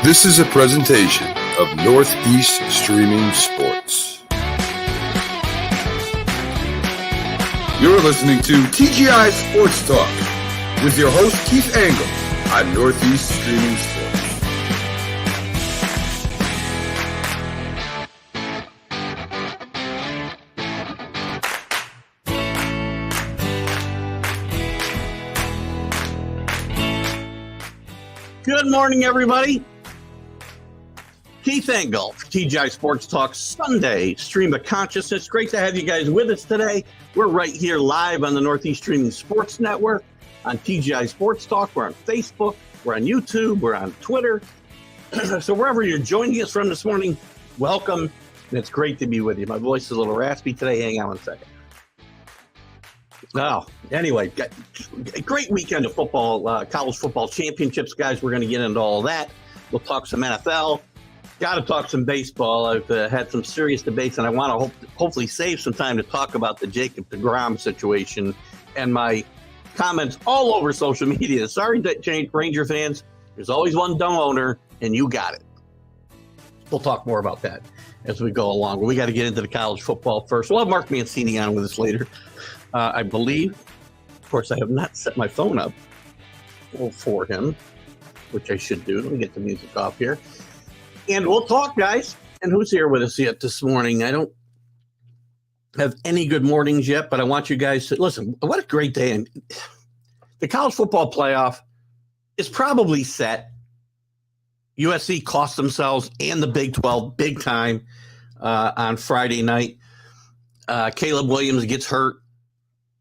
This is a presentation of Northeast Streaming Sports. You're listening to TGI Sports Talk with your host Keith Angle on Northeast Streaming Sports. Good morning, everybody. Keith Angle, TGI Sports Talk Sunday, Stream of Consciousness. Great to have you guys with us today. We're right here live on the Northeast Streaming Sports Network, on TGI Sports Talk. We're on Facebook, we're on YouTube, we're on Twitter. So wherever you're joining us from this morning, welcome. And it's great to be with you. My voice is a little raspy today. Hang on one second. Oh, anyway, great weekend of football, college football championships, guys. We're going to get into all that. We'll talk some NFL. Got to talk some baseball. I've had some serious debates, and I want to hopefully save some time to talk about the Jacob deGrom situation and my comments all over social media. Sorry, Ranger fans. There's always one dumb owner, and you got it. We'll talk more about that as we go along. But we got to get into the college football first. We'll have Mark Mancini on with us later. I believe, of course, I have not set my phone up for him, which I should do. Let me get the music off here. And we'll talk, guys. And who's here with us yet this morning? I don't have any good mornings yet, but I want you guys to listen. What a great day. And the college football playoff is probably set. USC cost themselves and the Big 12 big time on Friday night. Caleb Williams gets hurt.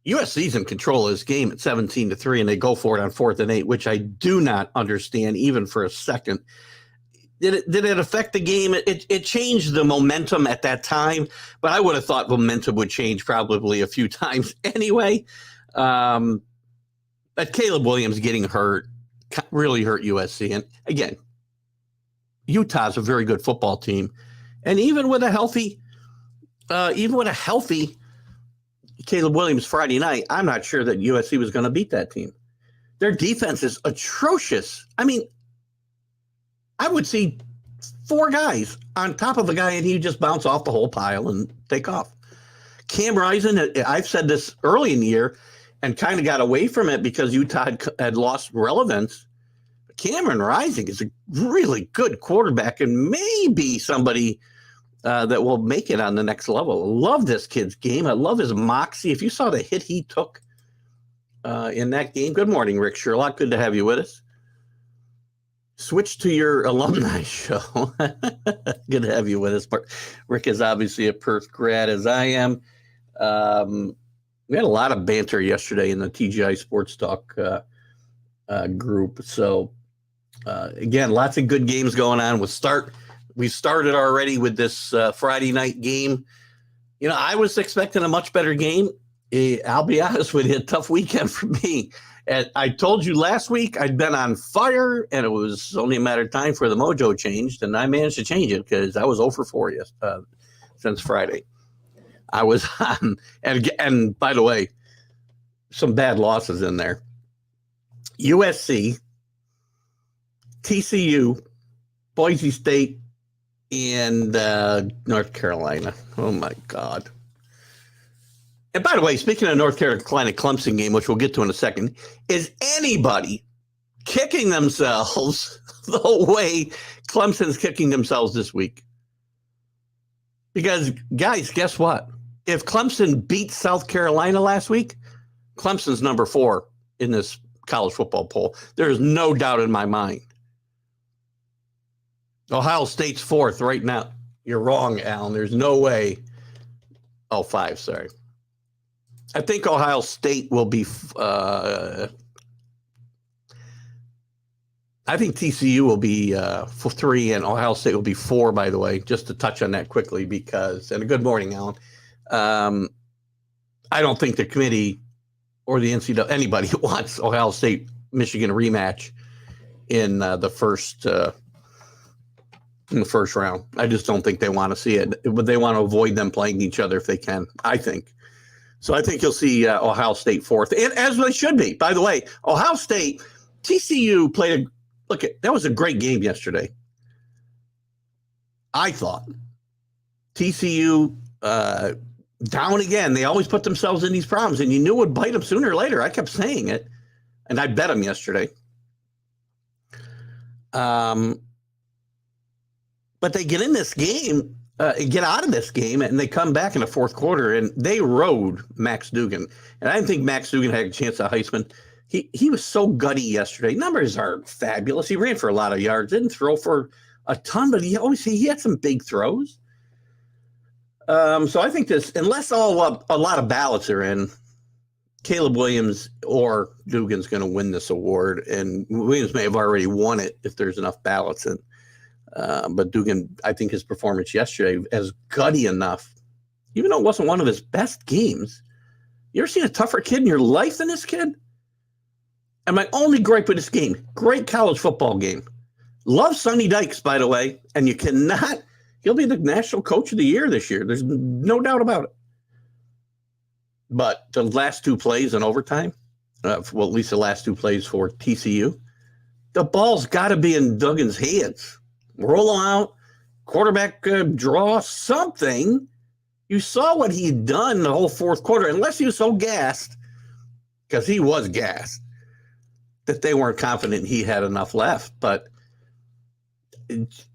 USC's in control of this game at 17-3, and they go for it on 4th and 8, which I do not understand even for a second. Did it affect the game? It changed the momentum at that time, but I would have thought momentum would change probably a few times anyway. But Caleb Williams getting hurt really hurt USC. And again, Utah's a very good football team, and even with a healthy Caleb Williams Friday night, I'm not sure that USC was going to beat that team. Their defense is atrocious. I mean, I would see 4 guys on top of a guy, and he just bounce off the whole pile and take off. Cam Rising, I've said this early in the year and kind of got away from it because Utah had lost relevance. Cameron Rising is a really good quarterback and maybe somebody that will make it on the next level. I love this kid's game. I love his moxie. If you saw the hit he took in that game. Good morning, Rick Sherlock. Good to have you with us. Switch to your alumni show. Good to have you with us. Rick is obviously a Perth grad, as I am. We had a lot of banter yesterday in the TGI Sports Talk group. So, again, lots of good games going on. We started already with this Friday night game. You know, I was expecting a much better game. I'll be honest with you, a tough weekend for me. And I told you last week I'd been on fire, and it was only a matter of time for the mojo changed, and I managed to change it because I was 0 for 4 since Friday. I was on, and by the way, some bad losses in there. USC, TCU, Boise State, and North Carolina. Oh, my God. And by the way, speaking of North Carolina Clemson game, which we'll get to in a second, is anybody kicking themselves the way Clemson's kicking themselves this week? Because, guys, guess what? If Clemson beat South Carolina last week, Clemson's number 4 in this college football poll. There's no doubt in my mind. Ohio State's 4th right now. You're wrong, Alan. There's no way. Oh, 5, sorry. I think Ohio State will be I think TCU will be 3 and Ohio State will be 4, by the way, just to touch on that quickly because, and a good morning, Alan. I don't think the committee or the NCAA, anybody wants Ohio State-Michigan rematch in the first round. I just don't think they want to see it. But they want to avoid them playing each other if they can, I think. So I think you'll see Ohio State 4th, and as they should be. By the way, Ohio State, TCU played that was a great game yesterday. I thought. TCU down again. They always put themselves in these problems, and you knew it would bite them sooner or later. I kept saying it, and I bet them yesterday. But they get in this game, get out of this game, and they come back in the fourth quarter, and they rode Max Duggan. And I didn't think Max Duggan had a chance at Heisman. He was so gutty yesterday. Numbers are fabulous. He ran for a lot of yards, didn't throw for a ton, but he had some big throws. So I think this, unless a lot of ballots are in, Caleb Williams or Dugan's going to win this award, and Williams may have already won it if there's enough ballots in. But Dugan, I think his performance yesterday is gutty enough, even though it wasn't one of his best games. You ever seen a tougher kid in your life than this kid? And my only gripe with this game, great college football game. Love Sonny Dykes, by the way, and he'll be the national coach of the year this year. There's no doubt about it. But the last two plays in overtime, at least the last two plays for TCU, the ball's got to be in Duggan's hands. Roll them out, quarterback draw, something. You saw what he'd done the whole fourth quarter, unless he was so gassed, because he was gassed, that they weren't confident he had enough left.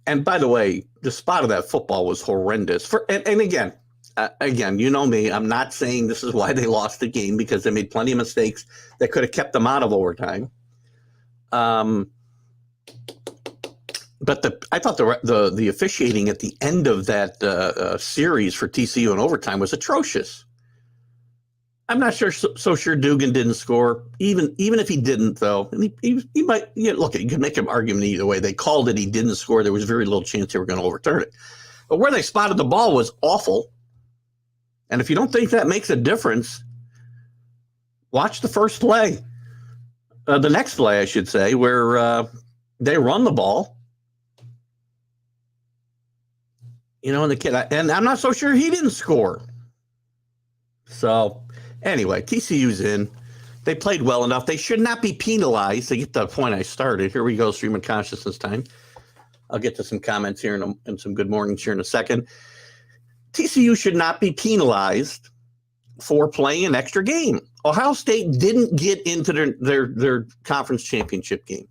And by the way, the spot of that football was horrendous. Again, you know me, I'm not saying this is why they lost the game, because they made plenty of mistakes that could have kept them out of overtime. But I thought the officiating at the end of that series for TCU in overtime was atrocious. I'm not so sure Dugan didn't score. Even if he didn't, though, and he might. Look, you can make an argument either way. They called it, he didn't score. There was very little chance they were going to overturn it. But where they spotted the ball was awful. And if you don't think that makes a difference, watch the first play, the next play, I should say, where they run the ball. And the kid, and I'm not so sure he didn't score. So anyway, TCU's in. They played well enough. They should not be penalized. To get the point I started. Here we go, stream of consciousness time. I'll get to some comments here and some good mornings here in a second. TCU should not be penalized for playing an extra game. Ohio State didn't get into their conference championship game.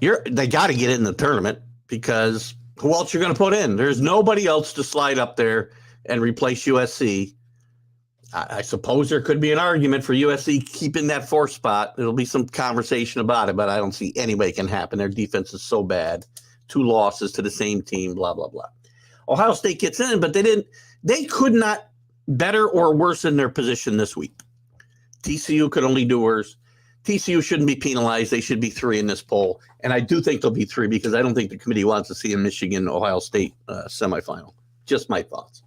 They got to get it in the tournament, because who else you're going to put in? There's nobody else to slide up there and replace USC. I suppose there could be an argument for USC keeping that fourth spot. There'll be some conversation about it, but I don't see any way it can happen. Their defense is so bad. 2 losses to the same team, blah, blah, blah. Ohio State gets in, but they could not better or worsen their position this week. TCU could only do worse. TCU shouldn't be penalized. They should be 3 in this poll. And I do think they'll be 3, because I don't think the committee wants to see a Michigan-Ohio State semifinal. Just my thoughts.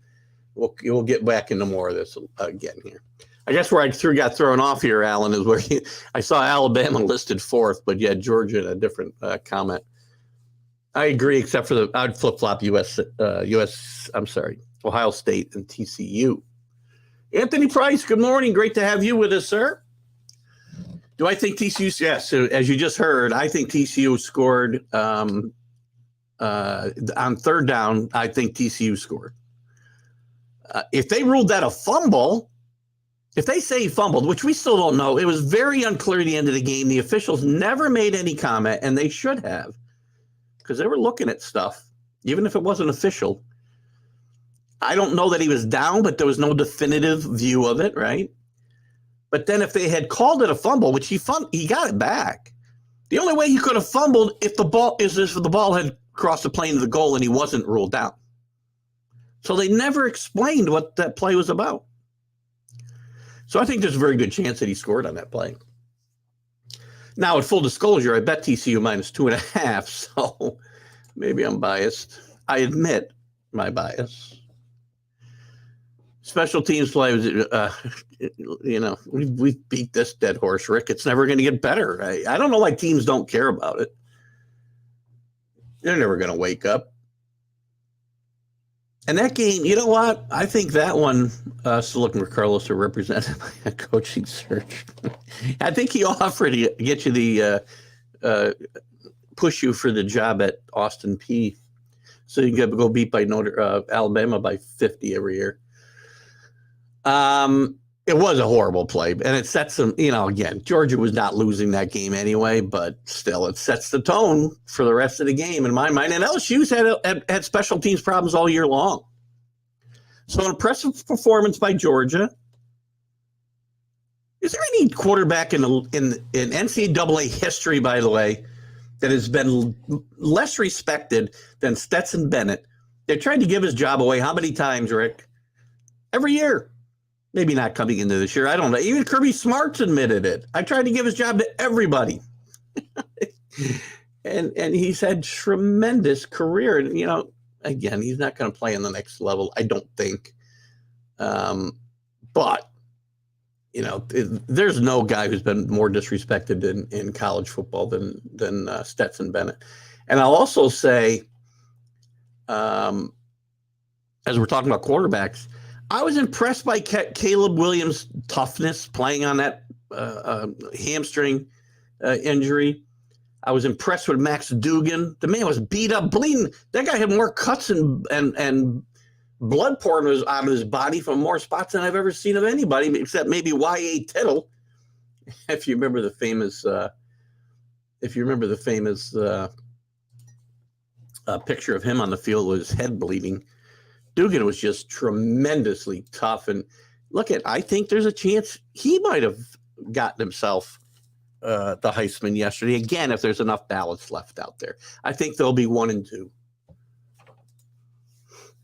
We'll get back into more of this again here. I guess where I got thrown off here, Alan, is where I saw Alabama listed 4th, but you had Georgia in a different comment. I agree, except for I'd flip-flop Ohio State and TCU. Anthony Price, good morning. Great to have you with us, sir. Do I think TCU? Yes. So as you just heard, I think TCU scored on third down. I think TCU scored. If they ruled that a fumble, if they say he fumbled, which we still don't know, it was very unclear at the end of the game. The officials never made any comment, and they should have, because they were looking at stuff, even if it wasn't official. I don't know that he was down, but there was no definitive view of it, right? But then if they had called it a fumble, which he got it back. The only way he could have fumbled if the ball had crossed the plane of the goal and he wasn't ruled down. So they never explained what that play was about. So I think there's a very good chance that he scored on that play. Now, at full disclosure, I bet TCU -2.5, so maybe I'm biased. I admit my bias. Special teams play, we've beat this dead horse, Rick. It's never going to get better. I don't know why teams don't care about it. They're never going to wake up. And that game, you know what? I think that one, still looking for Carlos to represent my coaching search. I think he offered to get you the push you for the job at Austin Peay. so you can go beat by Alabama by 50 every year. It was a horrible play, and it sets them, again, Georgia was not losing that game anyway, but still, it sets the tone for the rest of the game in my mind. And LSU's had special teams problems all year long. So an impressive performance by Georgia. Is there any quarterback in NCAA history, by the way, that has been less respected than Stetson Bennett? They tried to give his job away how many times, Rick? Every year. Maybe not coming into this year. I don't know. Even Kirby Smart's admitted it. I tried to give his job to everybody. and he's had tremendous career. And, again, he's not going to play on the next level, I don't think. But, there's no guy who's been more disrespected in college football than Stetson Bennett. And I'll also say, as we're talking about quarterbacks, I was impressed by Caleb Williams' toughness playing on that hamstring injury. I was impressed with Max Dugan. The man was beat up, bleeding. That guy had more cuts and blood pouring out of his body from more spots than I've ever seen of anybody, except maybe Y.A. Tittle. If you remember the famous picture of him on the field with his head bleeding. Dugan was just tremendously tough. And I think there's a chance he might have gotten himself the Heisman yesterday. Again, if there's enough ballots left out there. I think there'll be 1 and 2.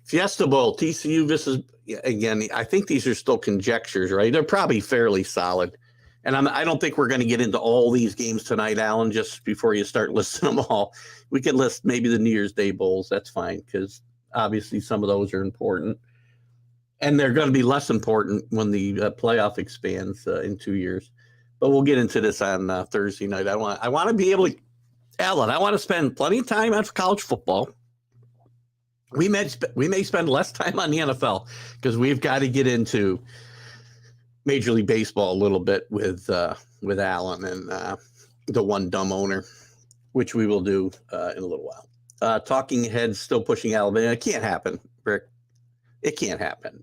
Fiesta Bowl, TCU versus, again, I think these are still conjectures, right? They're probably fairly solid. And I don't think we're going to get into all these games tonight, Alan, just before you start listing them all. We could list maybe the New Year's Day Bowls. That's fine, because obviously some of those are important. And they're going to be less important when the playoff expands in 2 years. But we'll get into this on Thursday night. I want to be able to, Alan, I want to spend plenty of time on college football. We may spend less time on the NFL because we've got to get into Major League Baseball a little bit with Alan and the one dumb owner, which we will do in a little while. Talking heads still pushing Alabama. It can't happen, Rick. It can't happen.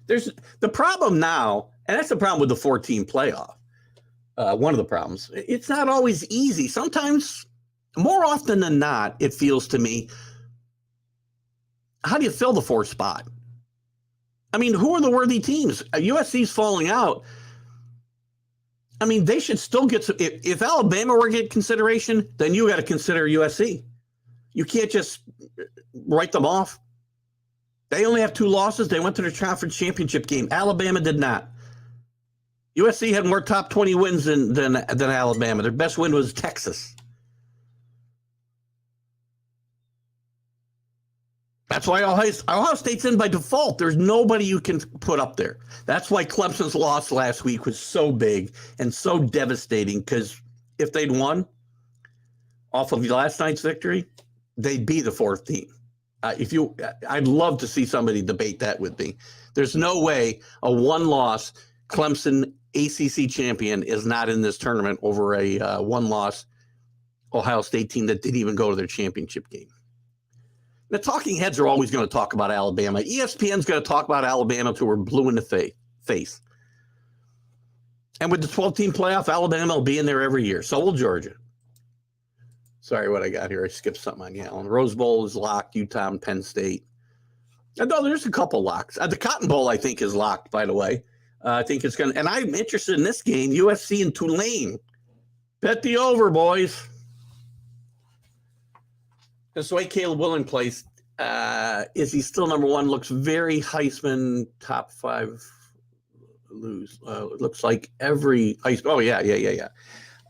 There's the problem now, and that's the problem with the 14 playoff. One of the problems. It's not always easy. Sometimes, more often than not, it feels to me, how do you fill the 4th spot? I mean, who are the worthy teams? USC's falling out. I mean, they should still get some. If Alabama were to get consideration, then you got to consider USC. You can't just write them off. They only have 2 losses. They went to the conference championship game. Alabama did not. USC had more top 20 wins than Alabama. Their best win was Texas. That's why Ohio State's in by default. There's nobody you can put up there. That's why Clemson's loss last week was so big and so devastating, because if they'd won off of last night's victory, they'd be the 4th team. I'd love to see somebody debate that with me. There's no way a 1-loss Clemson ACC champion is not in this tournament over a 1-loss Ohio State team that didn't even go to their championship game. The talking heads are always going to talk about Alabama. ESPN's going to talk about Alabama until we're blue in the face. And with the 12-team playoff, Alabama will be in there every year. So will Georgia. Sorry what I got here. I skipped something on you, Alan. Rose Bowl is locked. Utah and Penn State. No, there's a couple locks. The Cotton Bowl, I think, is locked, by the way. I think it's going to – and I'm interested in this game, USC and Tulane. Bet the over, boys. That's the way Caleb Williams plays. Is he still number 1? Looks very Heisman top 5 lose. It looks like every Heisman. Oh, yeah.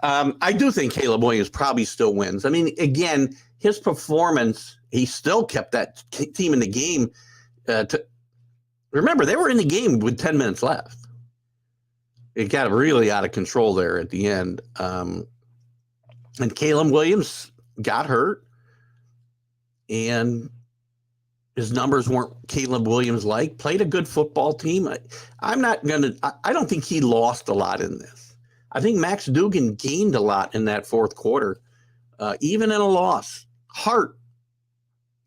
I do think Caleb Williams probably still wins. I mean, again, his performance, he still kept that team in the game. Remember, they were in the game with 10 minutes left. It got really out of control there at the end. And Caleb Williams got hurt. And his numbers weren't Caleb Williams-like. Played a good football team. I don't think he lost a lot in this. I think Max Dugan gained a lot in that 4th quarter, even in a loss. Hart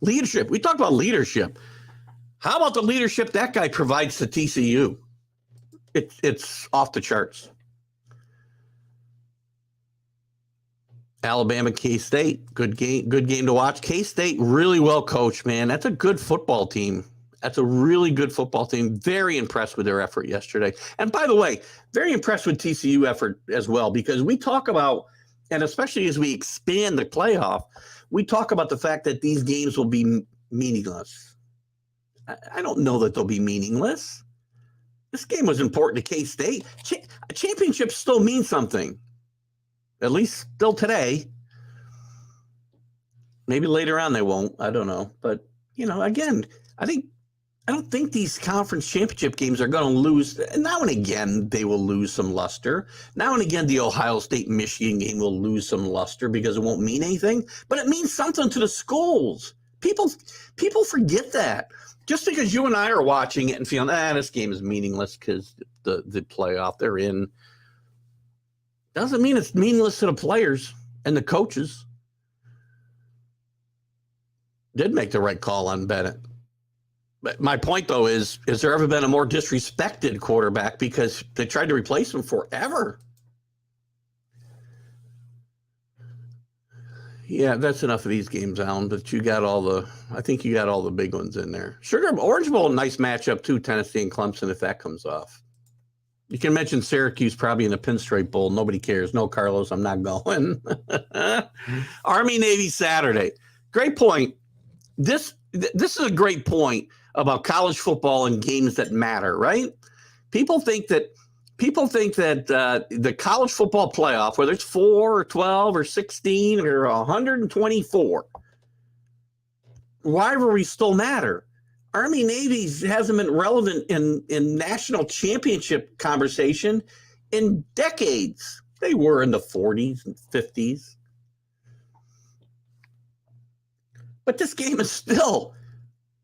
Leadership. We talk about leadership. How about the leadership that guy provides to TCU? It's off the charts. Alabama, K-State, good game to watch. K-State really well coached, man. That's a good football team. That's a really good football team. Very impressed with their effort yesterday. And by the way, very impressed with TCU effort as well, because we talk about, and especially as we expand the playoff, we talk about the fact that these games will be meaningless. I don't know that they'll be meaningless. This game was important to K-State. Championships still mean something. At least still today. Maybe later on they won't. I don't know. But, again, I don't think these conference championship games are going to lose. Now and again, they will lose some luster. Now and again, the Ohio State-Michigan game will lose some luster because it won't mean anything. But it means something to the schools. People forget that. Just because you and I are watching it and feeling, this game is meaningless because the playoff they're in, doesn't mean it's meaningless to the players and the coaches. Did make the right call on Bennett. But my point, though, is there ever been a more disrespected quarterback because they tried to replace him forever? Yeah, that's enough of these games, Alan, but I think you got all the big ones in there. Orange Bowl, nice matchup, too, Tennessee and Clemson, if that comes off. You can mention Syracuse probably in the Pinstripe Bowl. Nobody cares. No, Carlos, I'm not going. Army-Navy Saturday. Great point. This is a great point about college football and games that matter, right? People think that the college football playoff, whether it's 4 or 12 or 16 or 124, rivalries still matter. Army-Navy hasn't been relevant in national championship conversation in decades. They were in the 40s and 50s. But this game is still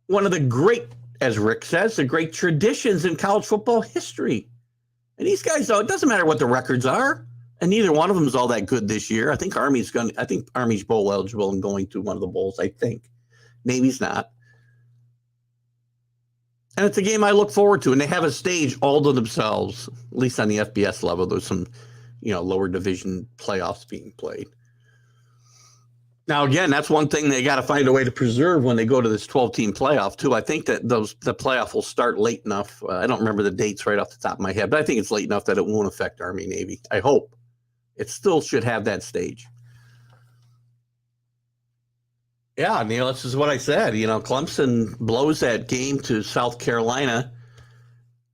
one of the great, as Rick says, the great traditions in college football history. And these guys, though, it doesn't matter what the records are, and neither one of them is all that good this year. I think Army's bowl eligible and going to one of the bowls, I think. Navy's not. And it's a game I look forward to, and they have a stage all to themselves, at least on the FBS level. There's some, lower division playoffs being played. Now, again, that's one thing they got to find a way to preserve when they go to this 12-team playoff, too. I think that the playoff will start late enough. I don't remember the dates right off the top of my head, but I think it's late enough that it won't affect Army-Navy. I hope. It still should have that stage. Yeah, Neil, this is what I said. Clemson blows that game to South Carolina.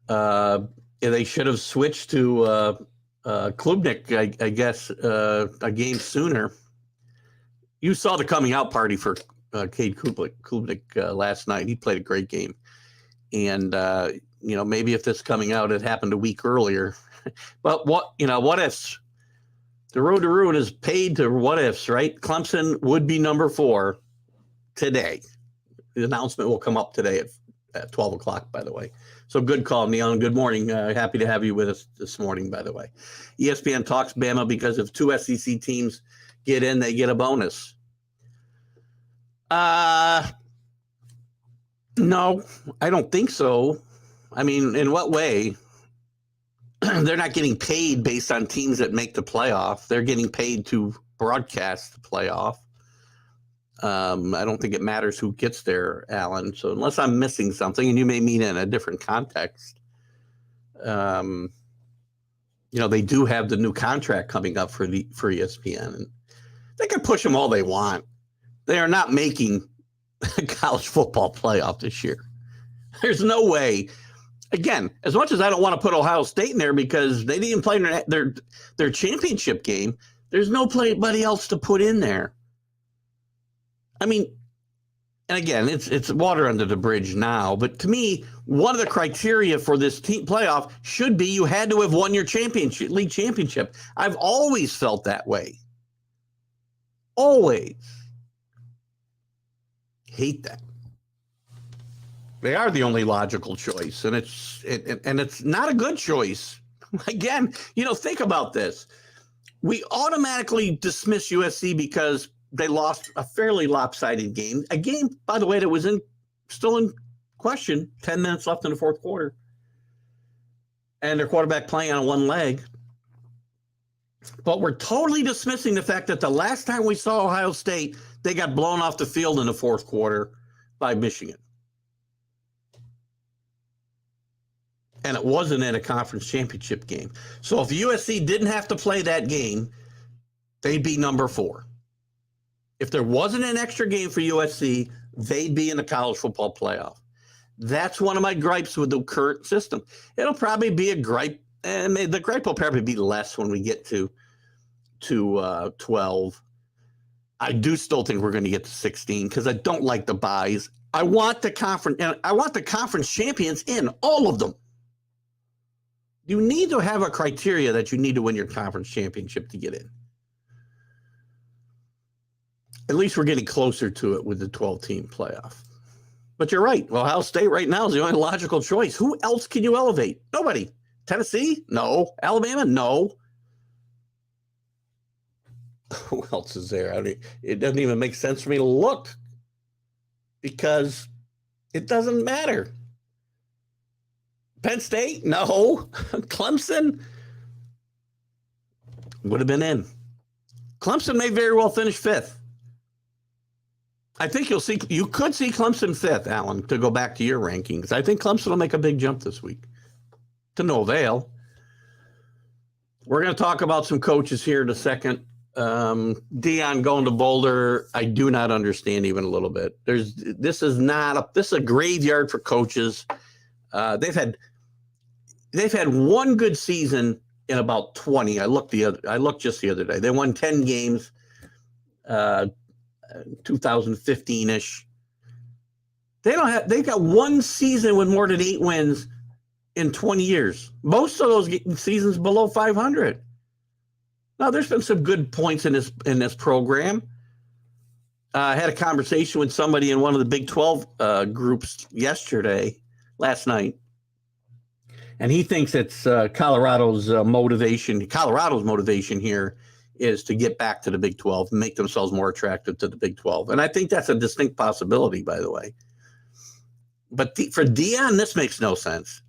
They should have switched to Klubnik, I guess, a game sooner. You saw the coming out party for Cade Klubnik last night. He played a great game. And, maybe if this coming out had happened a week earlier. But what ifs? The road to ruin is paid to what ifs, right? Clemson would be number 4 today. The announcement will come up today at 12 o'clock, by the way. So good call, Neil, and good morning. Happy to have you with us this morning, by the way. ESPN talks Bama because if 2 SEC teams get in, they get a bonus. No, I don't think so. I mean, in what way? They're not getting paid based on teams that make the playoff. They're getting paid to broadcast the playoff. I don't think it matters who gets there, Alan. So unless I'm missing something, and you may mean in a different context, they do have the new contract coming up for ESPN, and they can push them all they want. They are not making a college football playoff this year. There's no way. Again, as much as I don't want to put Ohio State in there because they didn't play their championship game, there's nobody else to put in there. I mean, and again, it's water under the bridge now. But to me, one of the criteria for this team playoff should be you had to have won your league championship. I've always felt that way. Always. Hate that. They are the only logical choice, and it's not a good choice. Again, think about this. We automatically dismiss USC because they lost a fairly lopsided game. A game, by the way, that was still in question. 10 minutes left in the fourth quarter, and their quarterback playing on one leg. But we're totally dismissing the fact that the last time we saw Ohio State, they got blown off the field in the fourth quarter by Michigan. And it wasn't in a conference championship game. So if USC didn't have to play that game, they'd be number 4. If there wasn't an extra game for USC, they'd be in the college football playoff. That's one of my gripes with the current system. It'll probably be a gripe, and the gripe will probably be less when we get to 12. I do still think we're going to get to 16 because I don't like the buys. I want the conference champions in, all of them. You need to have a criteria that you need to win your conference championship to get in. At least we're getting closer to it with the 12-team playoff. But you're right. Well, Ohio State right now is the only logical choice. Who else can you elevate? Nobody. Tennessee? No. Alabama? No. Who else is there? It doesn't even make sense for me to look because it doesn't matter. Penn State? No. Clemson? Would have been in. Clemson may very well finish 5th. I think you could see Clemson 5th, Alan, to go back to your rankings. I think Clemson will make a big jump this week. To no avail. We're going to talk about some coaches here in a second. Deion going to Boulder, I do not understand even a little bit. This is a graveyard for coaches. They've had one good season in about 20. I looked just the other day. They won 10 games, 2015-ish. They've got one season with more than 8 wins in 20 years. Most of those seasons below 500. Now, there's been some good points in this program. I had a conversation with somebody in one of the Big 12 groups last night, and he thinks it's Colorado's motivation. Colorado's motivation here is to get back to the Big 12 and make themselves more attractive to the Big 12. And I think that's a distinct possibility, by the way. But for Deion, this makes no sense.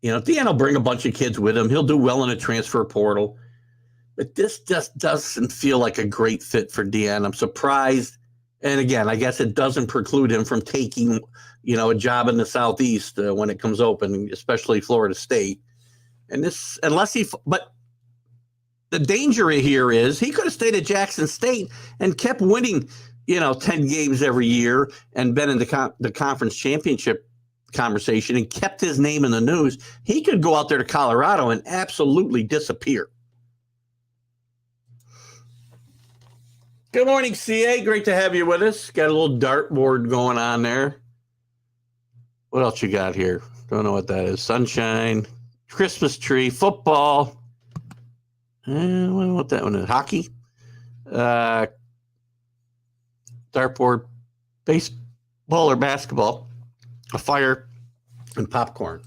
Deion will bring a bunch of kids with him. He'll do well in a transfer portal. But this just doesn't feel like a great fit for Deion. I'm surprised. And again, I guess it doesn't preclude him from taking, a job in the Southeast when it comes open, especially Florida State. And but the danger here is he could have stayed at Jackson State and kept winning, 10 games every year and been in the conference championship conversation and kept his name in the news. He could go out there to Colorado and absolutely disappear. Good morning, CA. Great to have you with us. Got a little dartboard going on there. What else you got here? Don't know what that is. Sunshine, Christmas tree, football. I don't know what that one is. Hockey. Dartboard, baseball or basketball, a fire, and popcorn.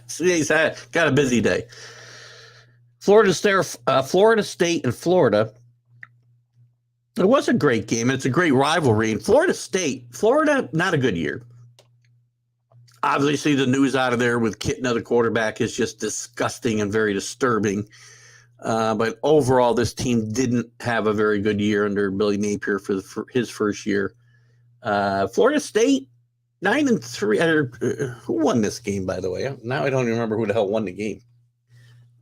CA's got a busy day. Florida State and Florida. It was a great game, and it's a great rivalry. And Florida, not a good year. Obviously, the news out of there with Kitna, the quarterback, is just disgusting and very disturbing. But overall, this team didn't have a very good year under Billy Napier for his first year. Florida State, 9-3. Who won this game, by the way? Now I don't even remember who the hell won the game.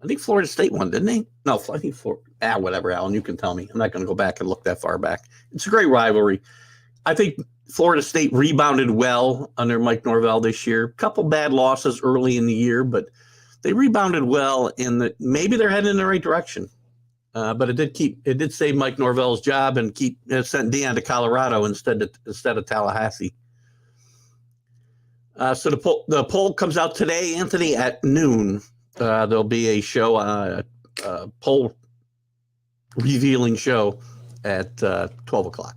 I think Florida State won, didn't they? No, I think whatever, Alan, you can tell me. I'm not going to go back and look that far back. It's a great rivalry. I think Florida State rebounded well under Mike Norvell this year. A couple bad losses early in the year, but they rebounded well. Maybe they're heading in the right direction. But it did save Mike Norvell's job and sent Deion to Colorado instead of Tallahassee. So the poll comes out today, Anthony, at noon. There'll be a show, a poll revealing show at 12 o'clock.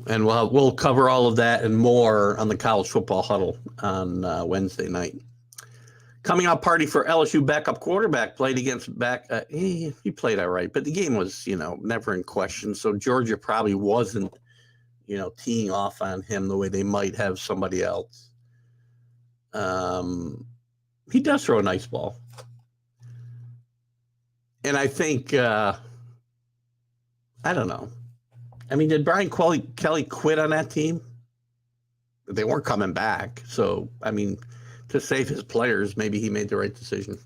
And we'll cover all of that and more on the College Football Huddle on Wednesday night. Coming out party for LSU backup quarterback played against he played all right, but the game was, never in question. So Georgia probably wasn't, teeing off on him the way they might have somebody else. He does throw a nice ball. And I think, I don't know. I mean, did Brian Kelly quit on that team? They weren't coming back. So, I mean, to save his players, maybe he made the right decision.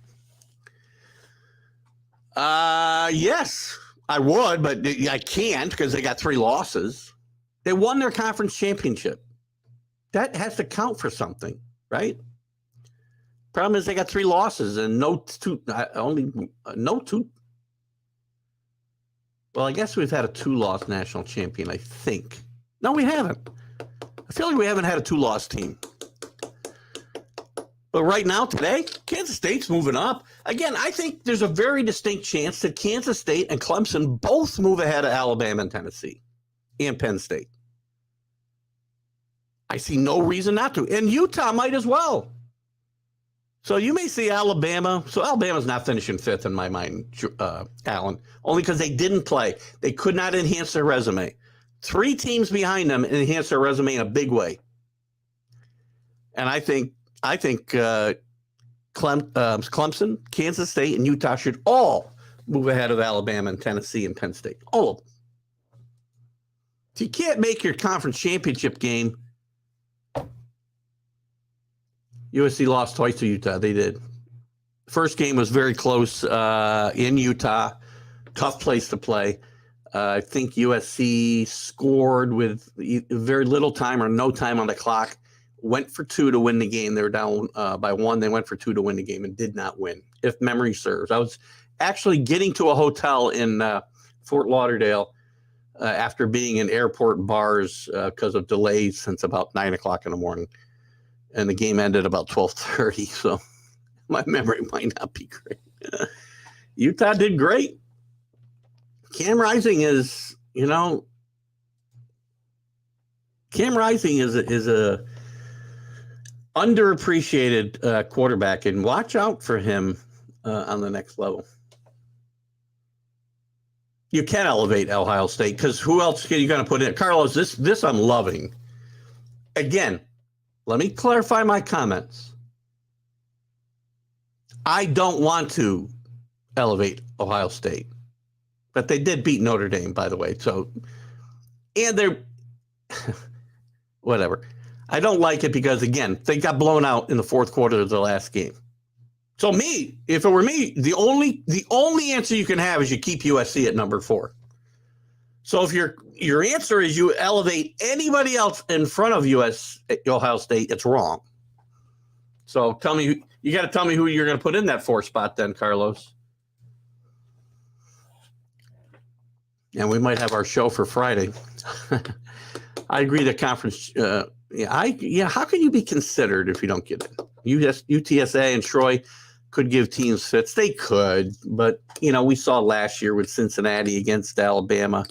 Yes, I would, but I can't because they got 3 losses. They won their conference championship. That has to count for something, right? Problem is they got 3 losses and no two. Well, I guess we've had a 2-loss national champion, I think. No, we haven't. I feel like we haven't had a 2-loss team. But right now, today, Kansas State's moving up. Again, I think there's a very distinct chance that Kansas State and Clemson both move ahead of Alabama and Tennessee and Penn State. I see no reason not to. And Utah might as well. So you may see Alabama. So Alabama's not finishing 5th in my mind, Alan, only because they didn't play. They could not enhance their resume. 3 teams behind them enhanced their resume in a big way. And I think Clemson, Kansas State, and Utah should all move ahead of Alabama and Tennessee and Penn State. All of them. If you can't make your conference championship game, USC lost twice to Utah. They did. First game was very close in Utah. Tough place to play. I think USC scored with very little time or no time on the clock. Went for 2 to win the game. They were down by 1. They went for 2 to win the game and did not win, if memory serves. I was actually getting to a hotel in Fort Lauderdale after being in airport bars because of delays since about 9 o'clock in the morning. And the game ended about 12:30, so my memory might not be great. Utah did great. Cam Rising is, Cam Rising is a underappreciated quarterback, and watch out for him on the next level. You can elevate Ohio State because who else are you going to put in? Carlos, this I'm loving. Again, let me clarify my comments. I don't want to elevate Ohio State, but they did beat Notre Dame, by the way. So, and they're whatever. I don't like it because, again, they got blown out in the 4th quarter of the last game. So if it were me, the only answer you can have is you keep USC at number 4. So if your answer is you elevate anybody else in front of Ohio State, it's wrong. So you got to tell me who you're going to put in that 4 spot then, Carlos. And we might have our show for Friday. I agree. The conference. How can you be considered if you don't get it? UTSA and Troy could give teams fits. They could, but we saw last year with Cincinnati against Alabama.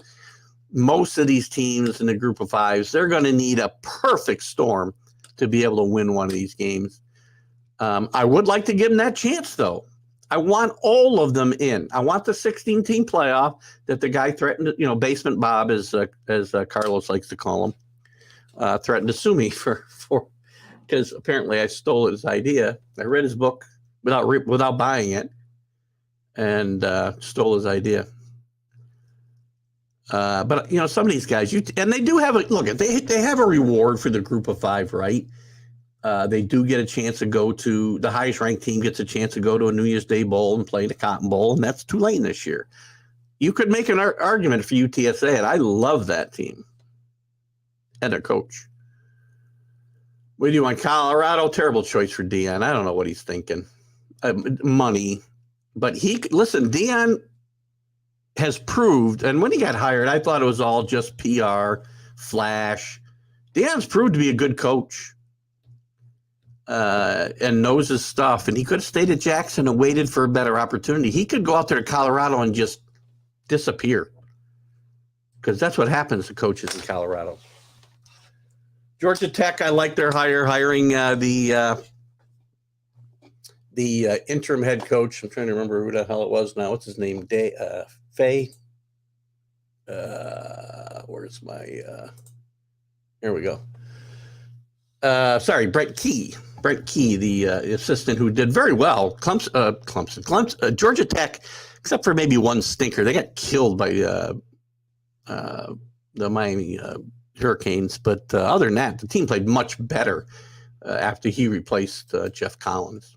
Most of these teams in the group of 5s, they're going to need a perfect storm to be able to win one of these games. I would like to give them that chance, though. I want all of them in. I want the 16-team playoff that the guy threatened, Basement Bob, as Carlos likes to call him, threatened to sue me for because apparently I stole his idea. I read his book without buying it and stole his idea. But some of these guys, and they do have they have a reward for the group of 5, right? They do get a chance to go to the highest ranked team gets a chance to go to a New Year's Day bowl and play the Cotton Bowl, and that's Tulane this year. You could make an argument for UTSA, and I love that team and their coach. What do you want? Colorado, terrible choice for Deion. I don't know what he's thinking. Money, but Deion has proved, and when he got hired, I thought it was all just PR, flash. Deion's proved to be a good coach and knows his stuff, and he could have stayed at Jackson and waited for a better opportunity. He could go out there to Colorado and just disappear because that's what happens to coaches in Colorado. Georgia Tech, I like their hiring the the interim head coach. I'm trying to remember who the hell it was now. What's his name? Fay. Where's my? Here we go. Sorry, Brent Key. Brent Key, the assistant who did very well. Clemson, Georgia Tech, except for maybe one stinker. They got killed by the Miami Hurricanes. But other than that, the team played much better after he replaced Jeff Collins.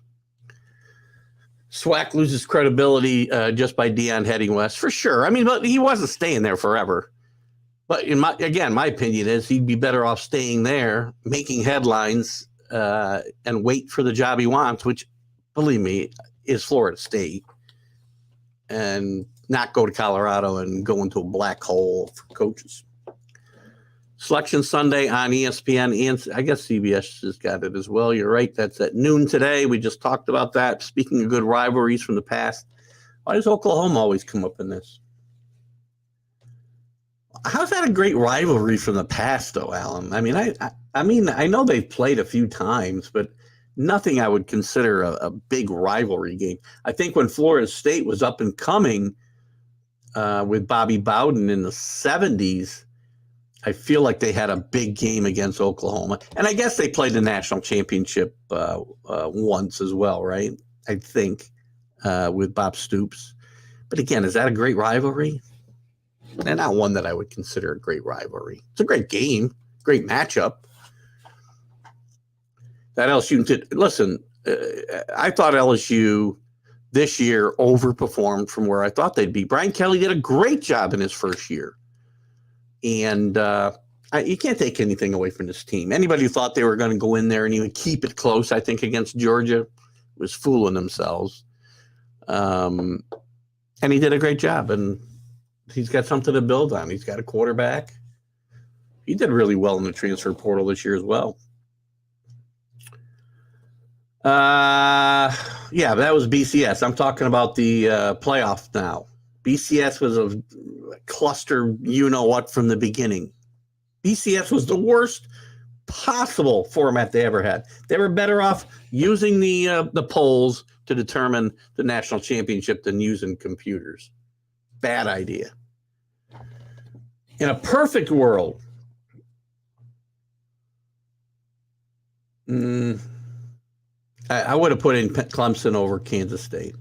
Swack loses credibility just by Deion heading west, for sure. I mean, but he wasn't staying there forever. But my opinion is he'd be better off staying there, making headlines, and wait for the job he wants, which, believe me, is Florida State, and not go to Colorado and go into a black hole for coaches. Selection Sunday on ESPN, and I guess CBS has got it as well. You're right. That's at noon today. We just talked about that. Speaking of good rivalries from the past, why does Oklahoma always come up in this? How's that a great rivalry from the past, though, Alan? I mean, I know they've played a few times, but nothing I would consider a big rivalry game. I think when Florida State was up and coming with Bobby Bowden in the 70s, I feel like they had a big game against Oklahoma. And I guess they played the national championship once as well, right? I think with Bob Stoops. But again, is that a great rivalry? And not one that I would consider a great rivalry. It's a great game, great matchup. That LSU did. Listen, I thought LSU this year overperformed from where I thought they'd be. Brian Kelly did a great job in his first year. And you can't take anything away from this team. Anybody who thought they were going to go in there and even keep it close, I think, against Georgia was fooling themselves. And he did a great job. And he's got something to build on. He's got a quarterback. He did really well in the transfer portal this year as well. Yeah, that was BCS. I'm talking about the playoff now. BCS was a cluster, you-know-what, from the beginning. BCS was the worst possible format they ever had. They were better off using the polls to determine the national championship than using computers. Bad idea. In a perfect world, I would have put in Clemson over Kansas State.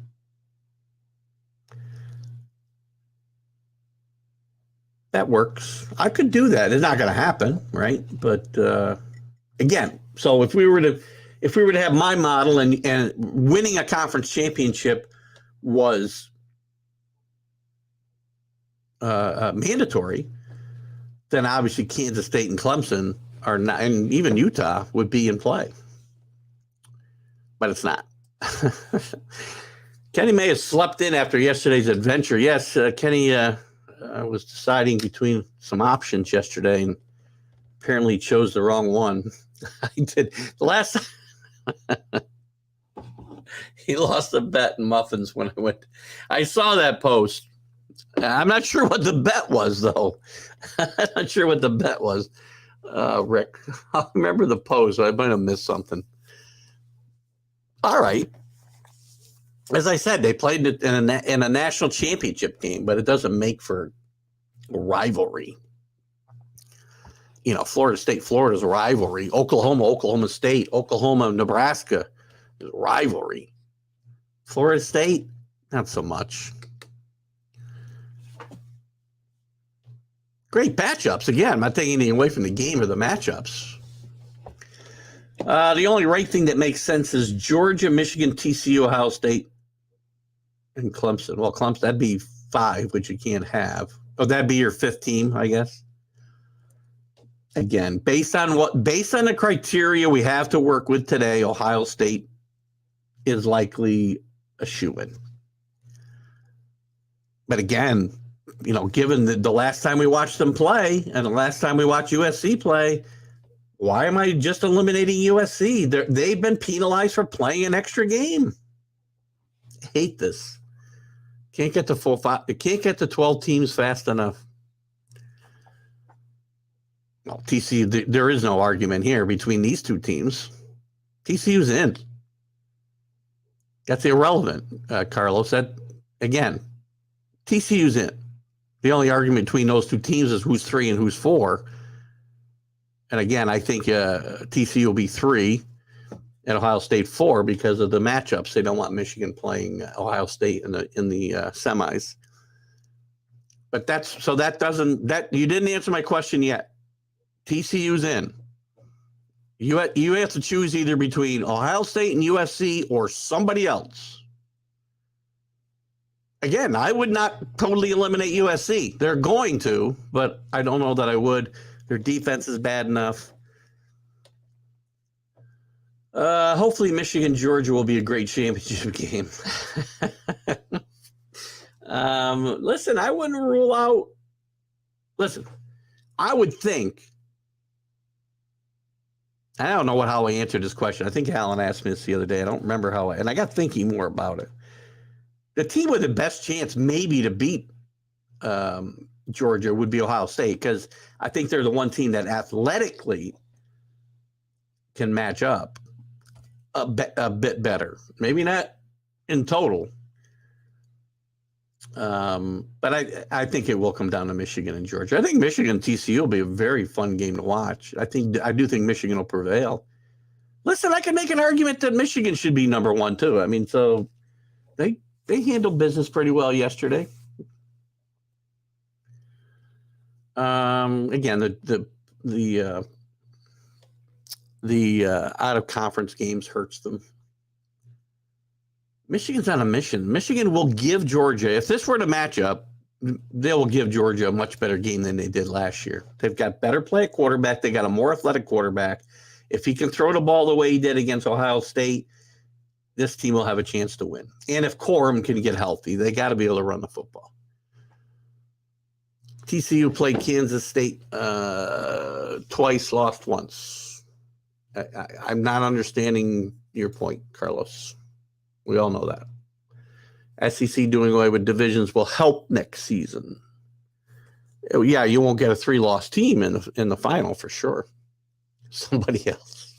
That works. I could do that. It's not going to happen, right? But again, so if we were to have my model and winning a conference championship was mandatory, then obviously Kansas State and Clemson are not, and even Utah would be in play. But it's not. Kenny may have slept in after yesterday's adventure. Yes, Kenny was deciding between some options yesterday and apparently chose the wrong one. I did. The last he lost a bet in muffins when I went. I saw that post. I'm not sure what the bet was, though. I'm not sure what the bet was, Rick. I remember the post. I might have missed something. All right. As I said, they played in a national championship game, but it doesn't make for a rivalry. You know, Florida State, Florida's a rivalry. Oklahoma State, Oklahoma, Nebraska is a rivalry. Florida State, not so much. Great matchups. Again, I'm not taking anything away from the game or the matchups. The only right thing that makes sense is Georgia, Michigan, TCU, Ohio State, and Clemson. Well, Clemson, that'd be 5, which you can't have. Oh, that'd be your 5th team, I guess. Again, based on the criteria we have to work with today, Ohio State is likely a shoo-in. But again, you know, given the last time we watched them play and the last time we watched USC play, why am I just eliminating USC? They've been penalized for playing an extra game. I hate this. Can't get to full 5. Can't get to 12 teams fast enough. Well, TCU, there is no argument here between these two teams. TCU's in. That's irrelevant, Carlos. That, again, TCU's in. The only argument between those two teams is who's 3 and who's 4. And again, I think TCU will be 3 and Ohio State 4 because of the matchups. They don't want Michigan playing Ohio State in the semis. But you didn't answer my question yet. TCU's in. You have to choose either between Ohio State and USC or somebody else. Again, I would not totally eliminate USC. They're going to, but I don't know that I would. Their defense is bad enough. Hopefully Michigan-Georgia will be a great championship game. Listen, I wouldn't rule out. Listen, I would think. I don't know how I answered this question. I think Alan asked me this the other day. I don't remember and I got thinking more about it. The team with the best chance maybe to beat Georgia would be Ohio State, because I think they're the one team that athletically can match up a bit better. Maybe not in total. But I think it will come down to Michigan and Georgia. I think Michigan TCU will be a very fun game to watch. I do think Michigan will prevail. Listen, I can make an argument that Michigan should be number 1 too. I mean, so they handled business pretty well yesterday. Again, the out of conference games hurts them. Michigan's on a mission. Michigan will give Georgia, if this were to match up, they will give Georgia a much better game than they did last year. They've got better play at quarterback. They got a more athletic quarterback. If he can throw the ball the way he did against Ohio State, this team will have a chance to win. And if Corum can get healthy, they got to be able to run the football. TCU played Kansas State twice, lost once. I'm not understanding your point, Carlos. We all know that. SEC doing away with divisions will help next season. Yeah, you won't get a 3-loss team in the final for sure. Somebody else.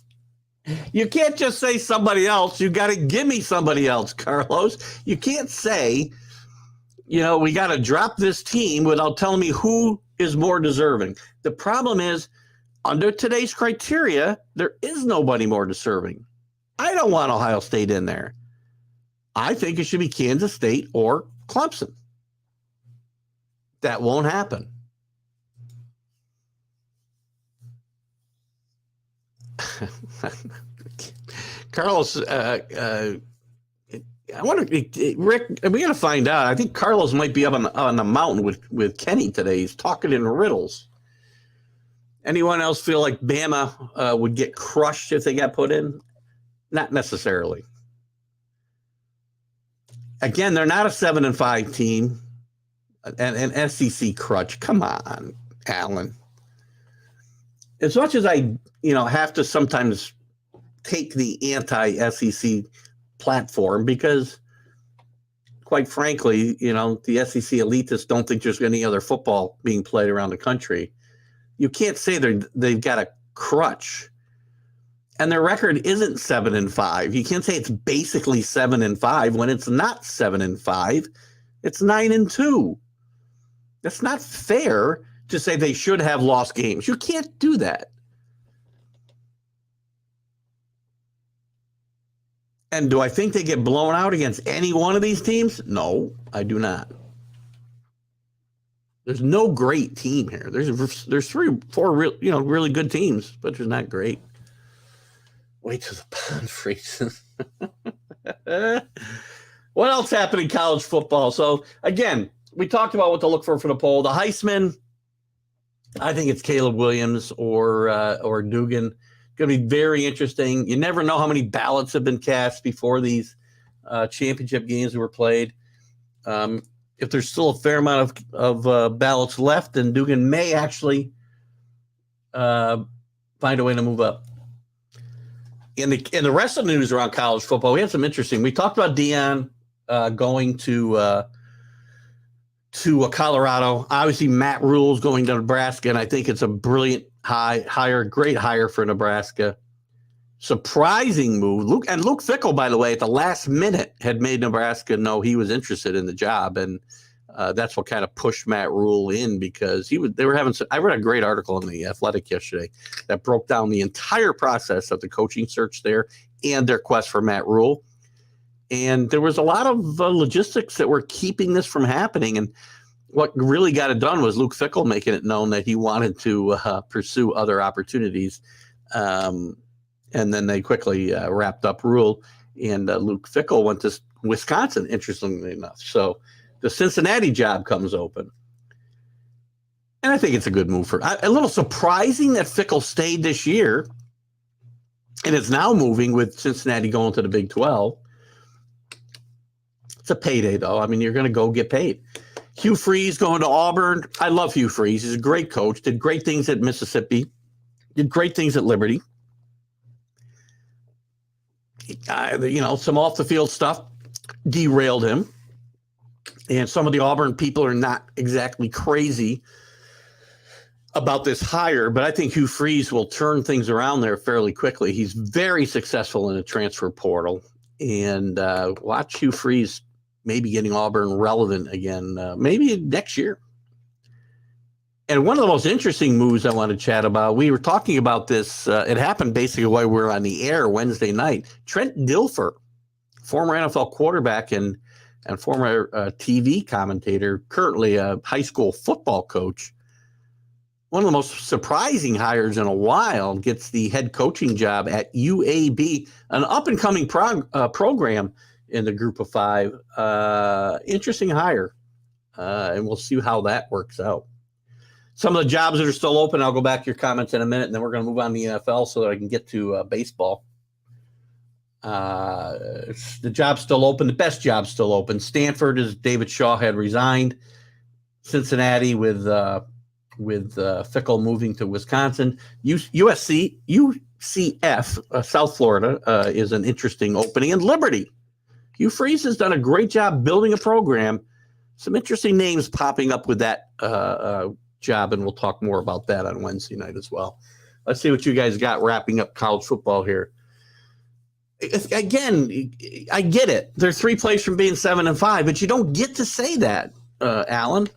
You can't just say somebody else. You got to give me somebody else, Carlos. You can't say, we got to drop this team without telling me who is more deserving. The problem is, under today's criteria, there is nobody more deserving. I don't want Ohio State in there. I think it should be Kansas State or Clemson. That won't happen. Carlos, I wonder, Rick, we got to find out. I think Carlos might be up on the mountain with Kenny today. He's talking in riddles. Anyone else feel like Bama would get crushed if they got put in? Not necessarily. Again, they're not a 7-5 team. An SEC crutch. Come on, Alan. As much as I, have to sometimes take the anti-SEC platform, because quite frankly, the SEC elitists don't think there's any other football being played around the country. You can't say they've got a crutch. And their record isn't 7-5. You can't say it's basically 7-5 when it's not 7-5. It's 9-2. That's not fair to say they should have lost games. You can't do that. And do I think they get blown out against any one of these teams? No, I do not. There's no great team here. There's 3-4 really good teams, but there's not great. Wait till the pond freezes. What else happened in college football? So, again, we talked about what to look for the poll. The Heisman, I think it's Caleb Williams or Dugan. Going to be very interesting. You never know how many ballots have been cast before these championship games were played. If there's still a fair amount of ballots left, then Dugan may actually find a way to move up. In the rest of the news around college football, we had some interesting. We talked about Deion going to Colorado. Obviously, Matt Rule's going to Nebraska, and I think it's a brilliant hire, great hire for Nebraska. surprising move. Luke Fickell, by the way, at the last minute had made Nebraska know he was interested in the job, and that's what kind of pushed Matt Rule in, because they were having. I read a great article in the Athletic yesterday that broke down the entire process of the coaching search there and their quest for Matt Rule, and there was a lot of logistics that were keeping this from happening. And what really got it done was Luke Fickell making it known that he wanted to pursue other opportunities. And then they quickly wrapped up Rule, and Luke Fickell went to Wisconsin, interestingly enough. So the Cincinnati job comes open. And I think it's a good move a little surprising that Fickell stayed this year and is now moving with Cincinnati going to the Big 12. It's a payday, though. I mean, you're going to go get paid. Hugh Freeze going to Auburn. I love Hugh Freeze. He's a great coach, did great things at Mississippi, did great things at Liberty. Some off the field stuff derailed him, and some of the Auburn people are not exactly crazy about this hire, but I think Hugh Freeze will turn things around there fairly quickly. He's very successful in the transfer portal, and watch Hugh Freeze maybe getting Auburn relevant again, maybe next year. And one of the most interesting moves I want to chat about, we were talking about this, it happened basically while we were on the air Wednesday night. Trent Dilfer, former NFL quarterback and former TV commentator, currently a high school football coach, one of the most surprising hires in a while, gets the head coaching job at UAB, an up-and-coming program in the Group of Five. Interesting hire, and we'll see how that works out. Some of the jobs that are still open, I'll go back to your comments in a minute, and then we're going to move on to the NFL so that I can get to baseball. The job's still open. The best job's still open. Stanford, as David Shaw had resigned. Cincinnati with Fickell moving to Wisconsin. UCF, South Florida, is an interesting opening. And Liberty. Hugh Freeze has done a great job building a program. Some interesting names popping up with that job, and we'll talk more about that on Wednesday night as well. Let's see what you guys got wrapping up college football here. Again, I get it. They're 3 plays from being 7-5, but you don't get to say that, Alan.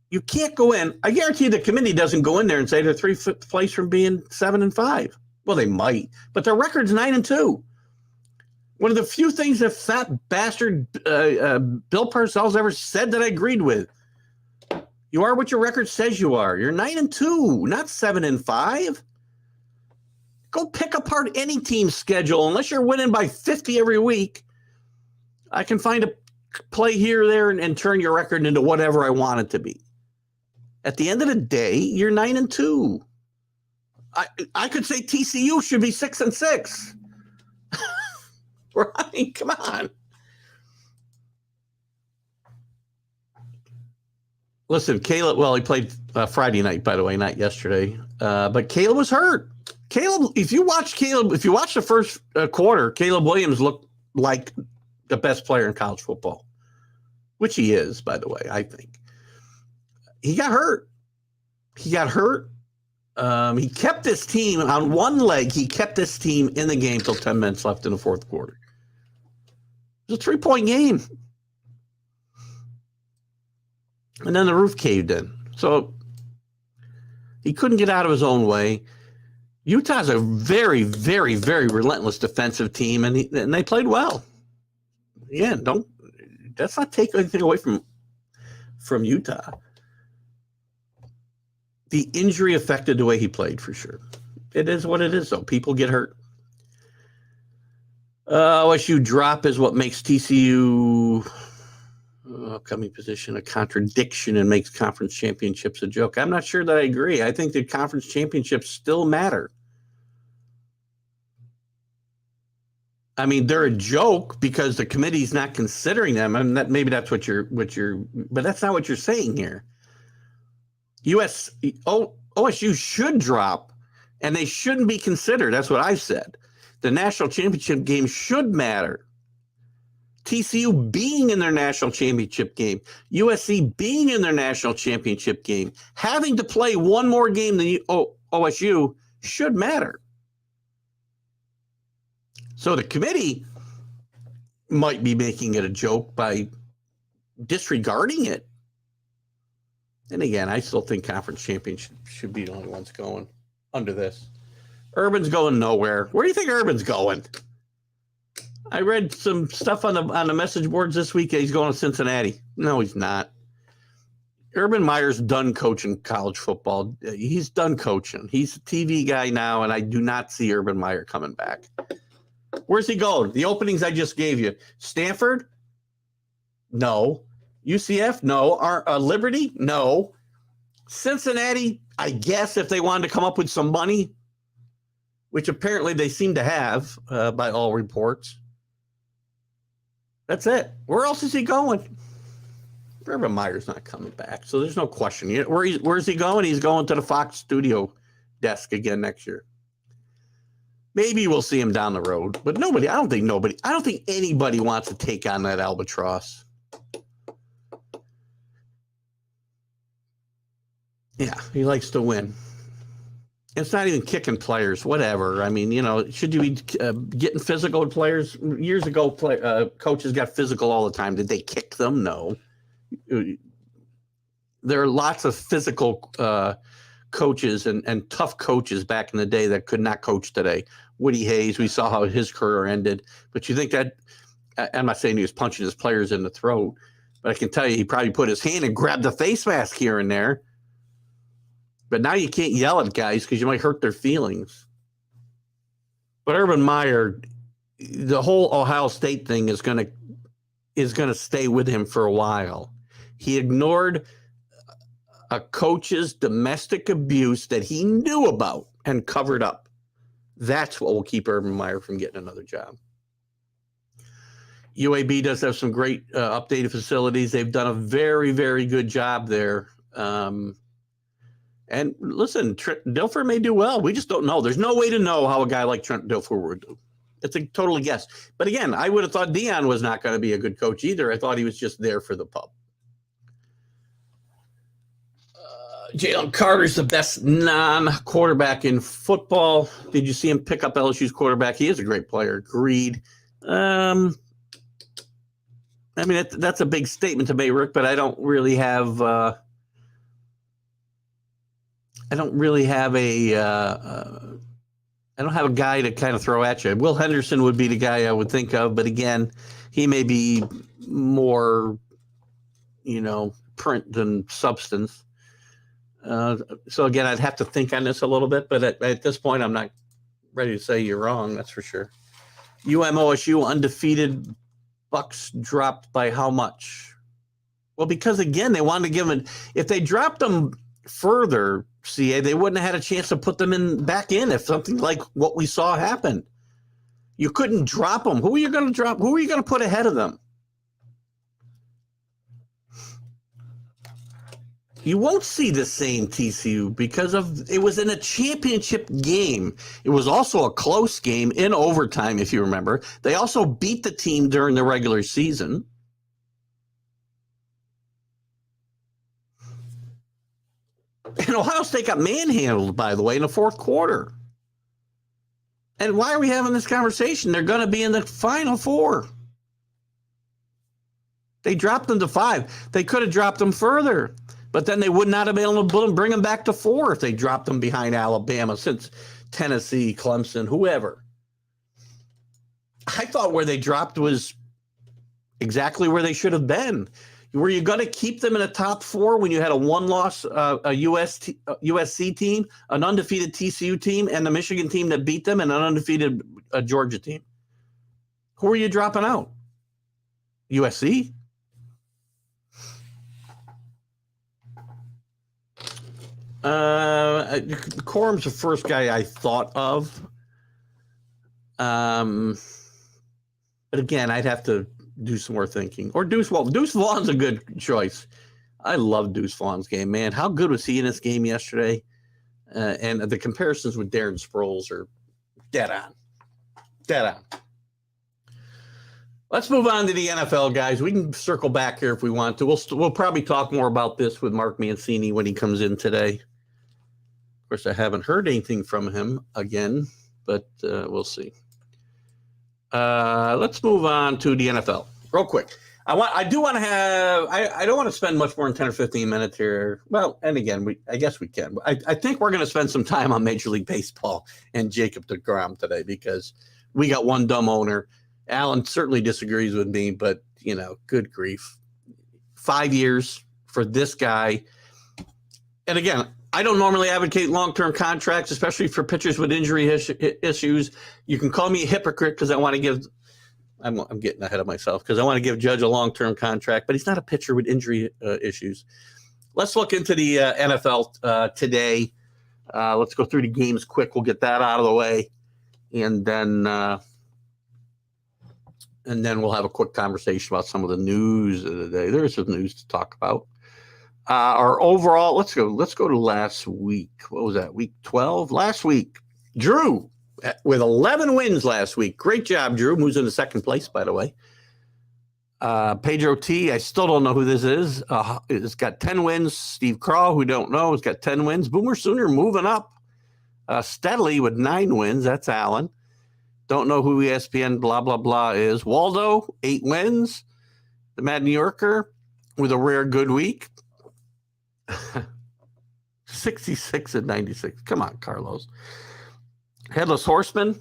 You can't go in. I guarantee the committee doesn't go in there and say they're 3 plays from being 7-5. Well, they might, but their record's 9-2. One of the few things that fat bastard Bill Parcells ever said that I agreed with. You are what your record says you are. You're 9-2, not 7-5. Go pick apart any team's schedule. Unless you're winning by 50 every week, I can find a play here or there and turn your record into whatever I want it to be. At the end of the day, you're 9-2. I could say TCU should be 6-6. Right? Come on. Listen, Caleb, well, he played Friday night, by the way, not yesterday. But Caleb was hurt. If you watch the first quarter, Caleb Williams looked like the best player in college football, which he is, by the way, I think. He got hurt. He kept this team on one leg. He kept this team in the game till 10 minutes left in the fourth quarter. It was a 3-point game. And then the roof caved in. So he couldn't get out of his own way. Utah's a very, very, very relentless defensive team, and they played well. Yeah, let's not take anything away from Utah. The injury affected the way he played, for sure. It is what it is, though. People get hurt. OSU drop is what makes TCU upcoming position a contradiction and makes conference championships a joke. I'm not sure that I agree. I think the conference championships still matter. I mean, they're a joke because the committee's not considering them, and maybe that's what you're, but that's not what you're saying here. OSU should drop, and they shouldn't be considered. That's what I said. The national championship game should matter. TCU being in their national championship game, USC being in their national championship game, having to play one more game than OSU should matter. So the committee might be making it a joke by disregarding it. And again, I still think conference championship should be the only ones going under this. Urban's going nowhere. Where do you think Urban's going? I read some stuff on the message boards this week. He's going to Cincinnati. No, he's not. Urban Meyer's done coaching college football. He's done coaching. He's a TV guy now, and I do not see Urban Meyer coming back. Where's he going? The openings I just gave you. Stanford? No. UCF? No. Liberty? No. Cincinnati? I guess if they wanted to come up with some money, which apparently they seem to have by all reports. That's it. Where else is he going? Urban Meyer's not coming back, so there's no question. Where's he going? He's going to the Fox studio desk again next year. Maybe we'll see him down the road, but I don't think anybody wants to take on that albatross. Yeah, he likes to win. It's not even kicking players, whatever. I mean, should you be getting physical with players? Years ago, coaches got physical all the time. Did they kick them? No. There are lots of physical coaches and tough coaches back in the day that could not coach today. Woody Hayes, we saw how his career ended. But you think that, I'm not saying he was punching his players in the throat, but I can tell you he probably put his hand and grabbed the face mask here and there. But now you can't yell at guys because you might hurt their feelings. But Urban Meyer, the whole Ohio State thing is going to stay with him for a while. He ignored a coach's domestic abuse that he knew about and covered up. That's what will keep Urban Meyer from getting another job. UAB does have some great updated facilities. They've done a very, very good job there. And listen, Trent Dilfer may do well. We just don't know. There's no way to know how a guy like Trent Dilfer would do. It's a total guess. But again, I would have thought Deion was not going to be a good coach either. I thought he was just there for the pub. Jalen Carter's the best non-quarterback in football. Did you see him pick up LSU's quarterback? He is a great player. Agreed. I mean, that's a big statement to make, Rick, but I don't really have a guy to kind of throw at you. Will Henderson would be the guy I would think of, but again, he may be more, print than substance. So again, I'd have to think on this a little bit, but at this point, I'm not ready to say you're wrong. That's for sure. OSU undefeated. Bucks dropped by how much? Well, because again, they wanted to give them. If they dropped them further, CA, they wouldn't have had a chance to put them back in if something like what we saw happen. You couldn't drop them. Who are you going to drop? Who are you going to put ahead of them? You won't see the same TCU because it was in a championship game. It was also a close game in overtime, if you remember. They also beat the team during the regular season. And Ohio State got manhandled, by the way, in the fourth quarter. And why are we having this conversation? They're going to be in the Final Four. They dropped them to 5. They could have dropped them further. But then they would not have been able to bring them back to 4 if they dropped them behind Alabama, since Tennessee, Clemson, whoever. I thought where they dropped was exactly where they should have been. Were you going to keep them in a top 4 when you had a one-loss USC team, an undefeated TCU team, and the Michigan team that beat them, and an undefeated Georgia team? Who are you dropping out? USC? Corum's the first guy I thought of. But again, I'd have to do some more thinking. Or Deuce Vaughn. Deuce Vaughn's a good choice. I love Deuce Vaughn's game, man. How good was he in this game yesterday? And the comparisons with Darren Sproles are dead on. Dead on. Let's move on to the NFL, guys. We can circle back here if we want to. We'll probably talk more about this with Mark Mancini when he comes in today. Of course, I haven't heard anything from him again, but we'll see. Let's move on to the NFL real quick. I don't want to spend much more than 10 or 15 minutes here. Well, and again, I guess we can. I think we're going to spend some time on Major League Baseball and Jacob deGrom today because we got one dumb owner. Alan certainly disagrees with me, but, good grief. 5 years for this guy. And again, I don't normally advocate long-term contracts, especially for pitchers with injury issues. You can call me a hypocrite because I want to give – I'm getting ahead of myself because I want to give Judge a long-term contract, but he's not a pitcher with injury issues. Let's look into the NFL today. Let's go through the games quick. We'll get that out of the way, and then we'll have a quick conversation about some of the news of the day. There is some news to talk about. Our overall, let's go to last week. What was that? Week 12? Last week, Drew with 11 wins last week. Great job, Drew, who's in the second place, by the way. Pedro T, I still don't know who this is. It's got 10 wins. Steve Craw, who don't know, has got 10 wins. Boomer Sooner moving up steadily with 9 wins. That's Alan. Don't know who ESPN blah, blah, blah is. Waldo, 8 wins. The Mad New Yorker with a rare good week. 66 and 96. Come on, Carlos. Headless Horseman.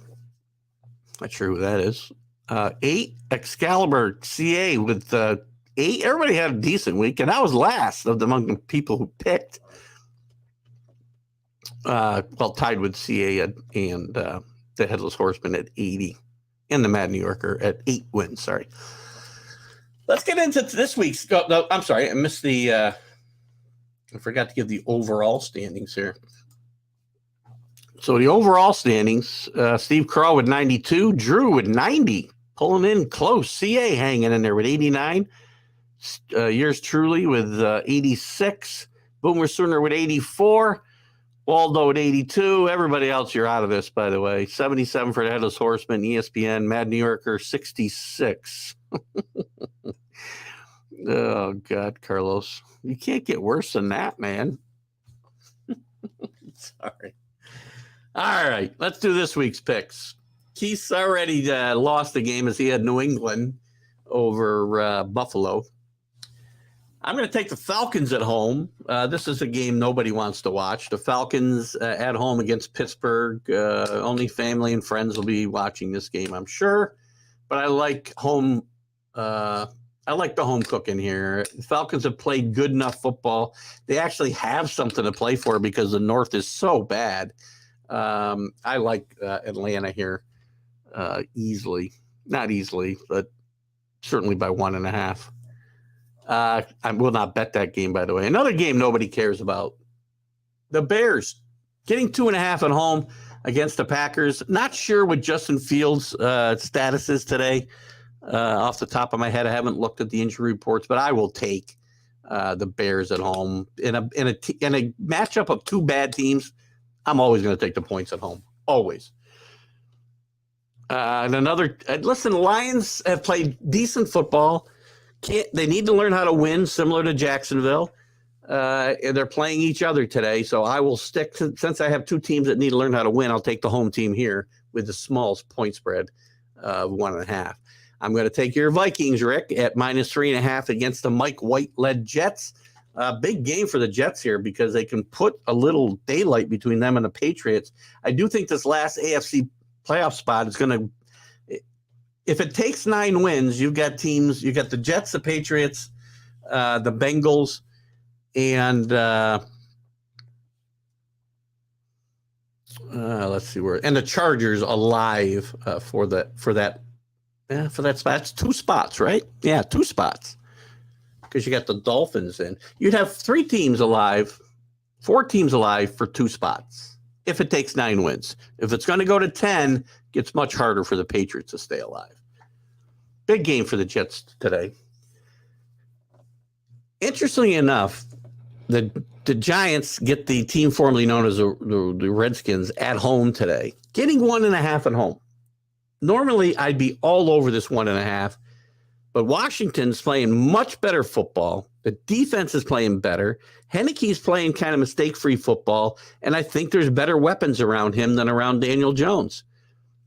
Not sure who that is. 8. Excalibur CA with 8. Everybody had a decent week, and I was last among the people who picked. Tied with CA and the Headless Horseman at 80, and the Mad New Yorker at 8 wins. Sorry. Let's get into this week's. No, I'm sorry, I missed the. I forgot to give the overall standings here. So the overall standings: Steve Craw with 92, Drew with 90, pulling in close. CA hanging in there with 89. Yours truly with 86. Boomer Sooner with 84. Waldo at 82. Everybody else, you're out of this, by the way. 77 for the Headless Horseman, ESPN, Mad New Yorker, 66. Oh, God, Carlos. You can't get worse than that, man. Sorry. All right, let's do this week's picks. Keith's already lost the game as he had New England over Buffalo. I'm going to take the Falcons at home. This is a game nobody wants to watch. The Falcons at home against Pittsburgh. Only family and friends will be watching this game, I'm sure. But I like home. I like the home cooking here. The Falcons have played good enough football. They actually have something to play for because the North is so bad. I like Atlanta here easily. Not easily, but certainly by 1.5. I will not bet that game, by the way. Another game nobody cares about. The Bears getting 2.5 at home against the Packers. Not sure what Justin Fields' status is today. Off the top of my head, I haven't looked at the injury reports, but I will take the Bears at home in a matchup of two bad teams. I'm always going to take the points at home, always. And listen, Lions have played decent football. They need to learn how to win, similar to Jacksonville. And they're playing each other today, so I will stick to, since I have two teams that need to learn how to win, I'll take the home team here with the small point spread of 1.5. I'm going to take your Vikings, Rick, at -3.5 against the Mike White-led Jets. Big game for the Jets here because they can put a little daylight between them and the Patriots. I do think this last AFC playoff spot is going to, if it takes 9 wins, you've got the Jets, the Patriots, the Bengals, and let's see where, and the Chargers alive for that spot. It's 2 spots, right? Yeah, 2 spots. Because you got the Dolphins in. You'd have 4 teams alive for 2 spots if it takes 9 wins. If it's going to go to 10, it gets much harder for the Patriots to stay alive. Big game for the Jets today. Interestingly enough, the Giants get the team formerly known as the Redskins at home today, getting 1.5 at home. Normally, I'd be all over this 1.5. But Washington's playing much better football. The defense is playing better. Heineke's playing kind of mistake-free football, and I think there's better weapons around him than around Daniel Jones.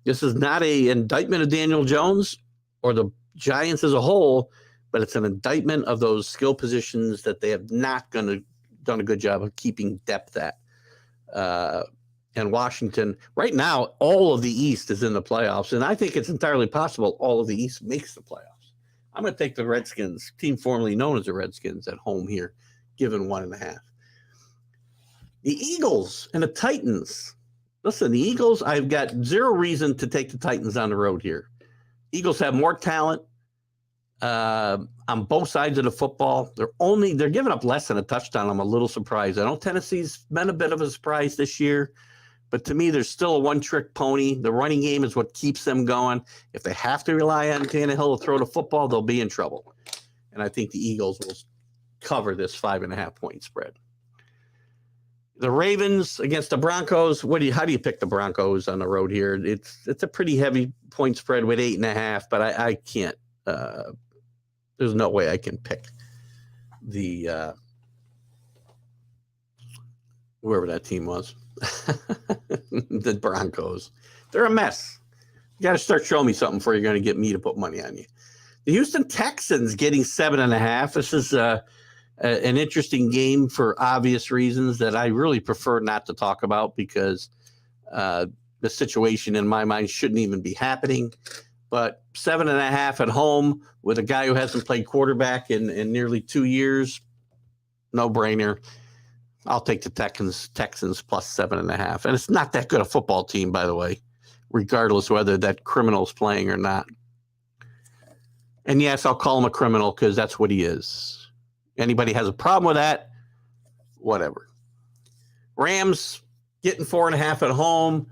This is not an indictment of Daniel Jones or the Giants as a whole, but it's an indictment of those skill positions that they have not done a good job of keeping depth at. And Washington, right now, all of the East is in the playoffs, and I think it's entirely possible all of the East makes the playoffs. I'm going to take the Redskins, team formerly known as the Redskins, at home here, given 1.5. The Eagles and the Titans. Listen, the Eagles, I've got zero reason to take the Titans on the road here. Eagles have more talent on both sides of the football. They're giving up less than a touchdown. I'm a little surprised. I know Tennessee's been a bit of a surprise this year, but to me, there's still a one-trick pony. The running game is what keeps them going. If they have to rely on Tannehill to throw the football, they'll be in trouble. And I think the Eagles will cover this 5.5-point spread. The Ravens against the Broncos. How do you pick the Broncos on the road here? It's a pretty heavy point spread with 8.5, but I can't. There's no way I can pick the whoever that team was, the Broncos. They're a mess. You got to start showing me something before you're going to get me to put money on you. The Houston Texans getting 7.5. This is an interesting game for obvious reasons that I really prefer not to talk about because the situation in my mind shouldn't even be happening. But 7.5 at home with a guy who hasn't played quarterback in nearly 2 years, no brainer. I'll take the Texans plus 7.5. And it's not that good a football team, by the way, regardless whether that criminal's playing or not. And yes, I'll call him a criminal because that's what he is. Anybody has a problem with that, whatever. Rams getting 4.5 at home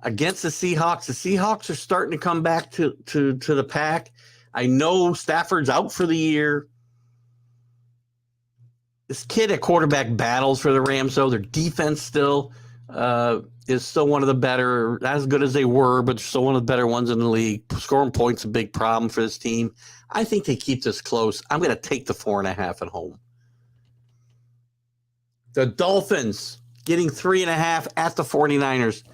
against the Seahawks. The Seahawks are starting to come back to the pack. I know Stafford's out for the year. This kid at quarterback battles for the Rams, though. Their defense still is still one of the better, not as good as they were, but still one of the better ones in the league. Scoring points is a big problem for this team. I think they keep this close. I'm going to take the 4.5 at home. The Dolphins getting 3.5 at the 49ers.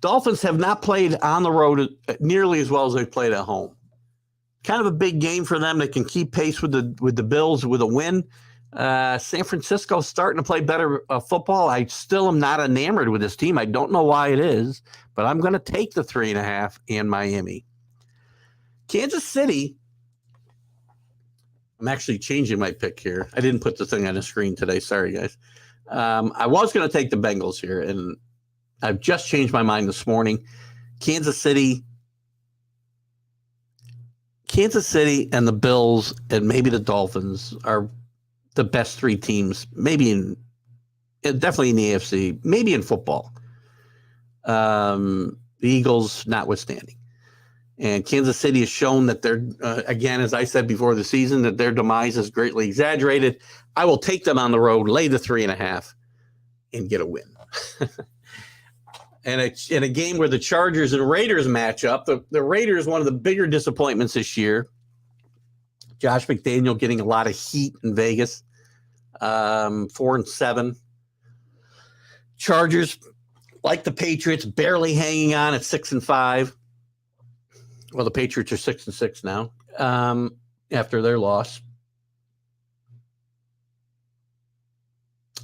Dolphins have not played on the road nearly as well as they've played at home. Kind of a big game for them. They can keep pace with the Bills with a win. San Francisco starting to play better football. I still am not enamored with this team. I don't know why it is, but I'm going to take the 3.5 and Miami. Kansas City. I'm actually changing my pick here. I didn't put the thing on the screen today. Sorry, guys. I was going to take the Bengals here, and I've just changed my mind this morning. Kansas City and the Bills and maybe the Dolphins are the best three teams, maybe definitely in the AFC, maybe in football. The Eagles notwithstanding. And Kansas City has shown that they're, again, as I said before the season, that their demise is greatly exaggerated. I will take them on the road, lay the 3.5, and get a win. And in a game where the Chargers and Raiders match up, the Raiders, one of the bigger disappointments this year. Josh McDaniel getting a lot of heat in Vegas, 4-7. Chargers, like the Patriots, barely hanging on at 6-5. Well, the Patriots are 6-6 now after their loss.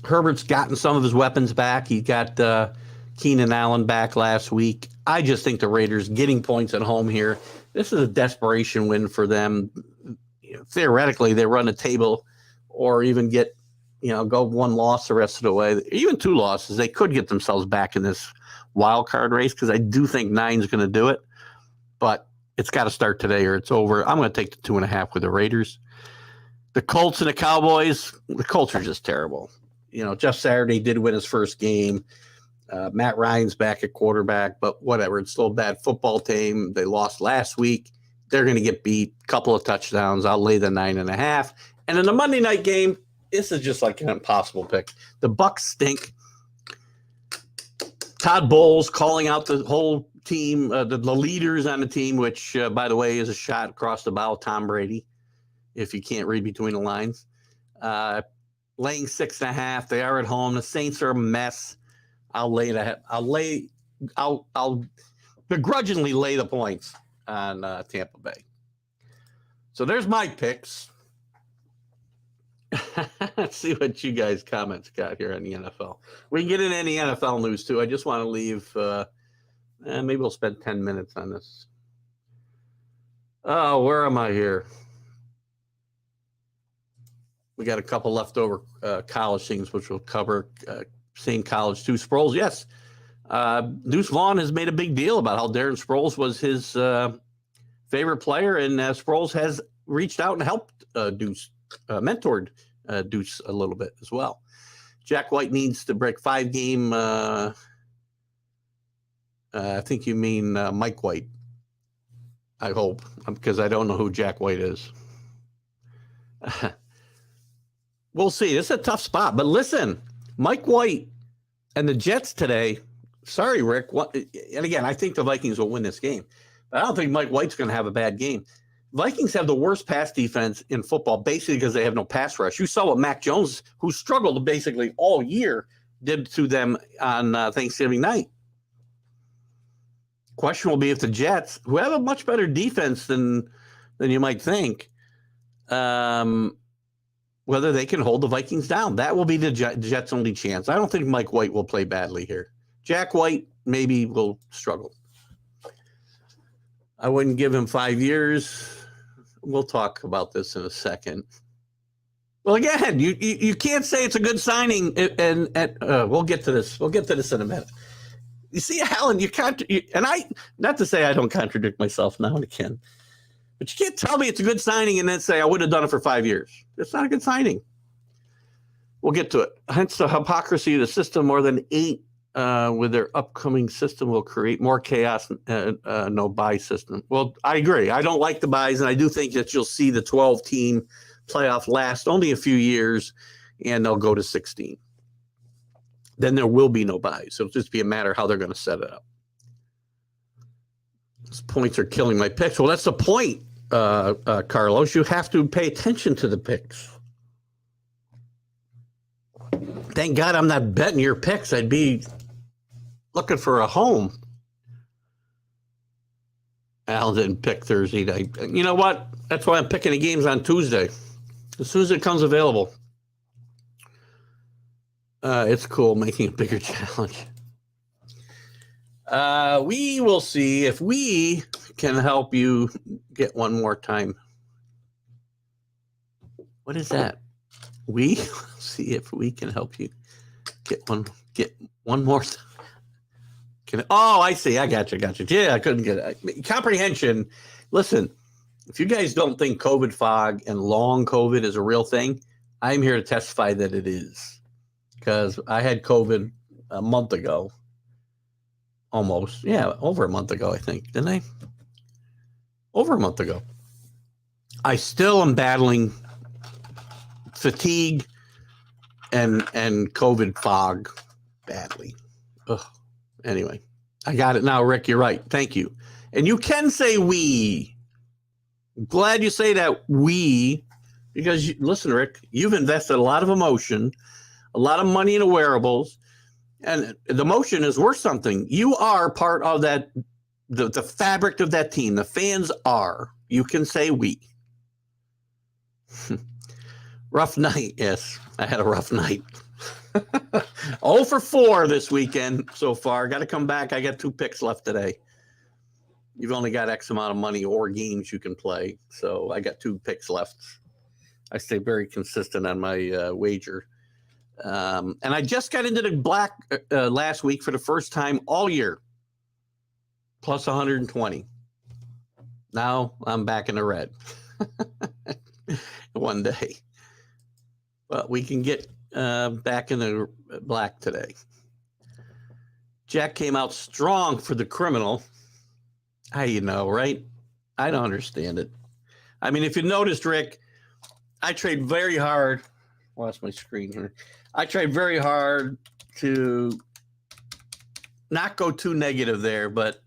Herbert's gotten some of his weapons back. He got Keenan Allen back last week. I just think the Raiders getting points at home here. This is a desperation win for them. Theoretically, they run a table or even get, go one loss the rest of the way. Even 2 losses, they could get themselves back in this wild card race because I do think 9's going to do it. But it's got to start today or it's over. I'm going to take the 2.5 with the Raiders. The Colts and the Cowboys, the Colts are just terrible. Jeff Saturday did win his first game. Matt Ryan's back at quarterback, but whatever. It's still a bad football team. They lost last week. They're going to get beat. Couple of touchdowns. I'll lay the 9.5. And in the Monday night game, this is just like an impossible pick. The Bucs stink. Todd Bowles calling out the whole team, the leaders on the team, which, by the way, is a shot across the bow, Tom Brady, if you can't read between the lines. Laying 6.5. They are at home. The Saints are a mess. I'll begrudgingly lay the points on Tampa Bay. So there's my picks. Let's see what you guys' comments got here on the NFL. We can get into any NFL news too. I just want to leave. Maybe we'll spend 10 minutes on this. Oh, where am I here? We got a couple leftover college things, which we'll cover. Same college too. Sproles, yes. Deuce Vaughn has made a big deal about how Darren Sproles was his favorite player, and Sproles has reached out and helped Deuce, mentored Deuce a little bit as well. Jack White needs to break 5-game. I think you mean Mike White. I hope, because I don't know who Jack White is. We'll see. This is a tough spot. But listen, Mike White and the Jets today, sorry, Rick. And again, I think the Vikings will win this game. But I don't think Mike White's going to have a bad game. Vikings have the worst pass defense in football, basically because they have no pass rush. You saw what Mac Jones, who struggled basically all year, did to them on Thanksgiving night. Question will be if the Jets, who have a much better defense than you might think, whether they can hold the Vikings down. That will be the Jets' only chance. I don't think Mike White will play badly here. Jack White maybe will struggle. I wouldn't give him 5 years. We'll talk about this in a second. Well, again, you can't say it's a good signing, and we'll get to this. We'll get to this in a minute. You see, Alan, not to say I don't contradict myself now and again, but you can't tell me it's a good signing and then say I would have done it for 5 years. It's not a good signing. We'll get to it. Hence the hypocrisy of the system. More than 8 with their upcoming system will create more chaos. No bye system. Well, I agree. I don't like the byes, and I do think that you'll see the 12-team playoff last only a few years, and they'll go to 16. Then there will be no byes. It'll just be a matter of how they're going to set it up. Those points are killing my picks. Well, that's the point, Carlos. You have to pay attention to the picks. Thank God I'm not betting your picks. I'd be looking for a home. Al didn't pick Thursday night. You know what? That's why I'm picking the games on Tuesday. As soon as it comes available. It's cool making a bigger challenge. We will see if we can help you get one more time. What is that? We see if we can help you get one more time. I see. I got you. Yeah, I couldn't get it. Comprehension. Listen, if you guys don't think COVID fog and long COVID is a real thing, I'm here to testify that it is. Because I had COVID a month ago. Almost. Yeah, over a month ago, I think. Didn't I? Over a month ago. I still am battling fatigue and COVID fog badly. Ugh. Anyway, I got it now, Rick. You're right. Thank you. And you can say we. I'm glad you say that we. Because, listen, Rick, you've invested a lot of emotion, a lot of money into wearables, and the emotion is worth something. You are part of that, the fabric of that team. The fans are. You can say we. Rough night, yes. I had a rough night. 0 for 4 this weekend so far. Got to come back. I got 2 picks left today. You've only got X amount of money or games you can play, so I got 2 picks left. I stay very consistent on my wager. And I just got into the black last week for the first time all year, plus 120. Now I'm back in the red. One day. But we can get back in the black today. Jack came out strong for the criminal. How you know, right? I don't understand it. I mean, if you noticed, Rick, I trade very hard. Lost my screen here. I tried very hard to not go too negative there, but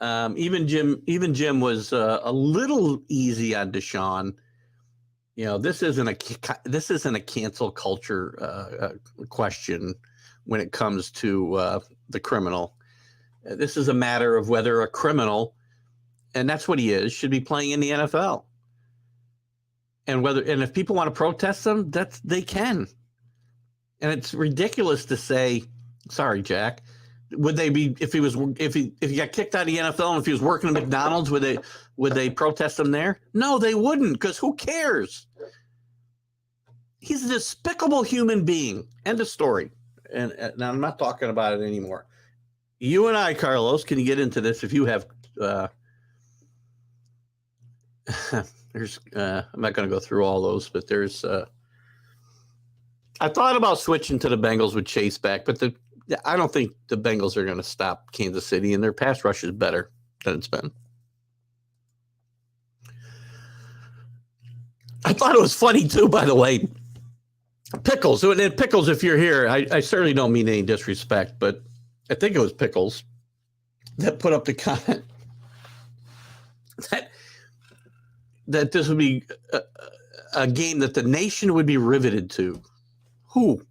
even Jim was a little easy on Deshaun. You know, this isn't a cancel culture question when it comes to the criminal. This is a matter of whether a criminal, and that's what he is, should be playing in the NFL. And if people want to protest them, they can. And it's ridiculous to say, sorry, Jack, would they be if he got kicked out of the NFL and if he was working at McDonald's, would they protest him there? No, they wouldn't, because who cares? He's a despicable human being. End of story. And now I'm not talking about it anymore. You and I, Carlos, can you get into this if you have there's I'm not going to go through all those, but there's I thought about switching to the Bengals with Chase back, but I don't think the Bengals are going to stop Kansas City, and their pass rush is better than it's been. I thought it was funny too, by the way. Pickles, if you're here, I certainly don't mean any disrespect, but I think it was Pickles that put up the comment that this would be a game that the nation would be riveted to. Who?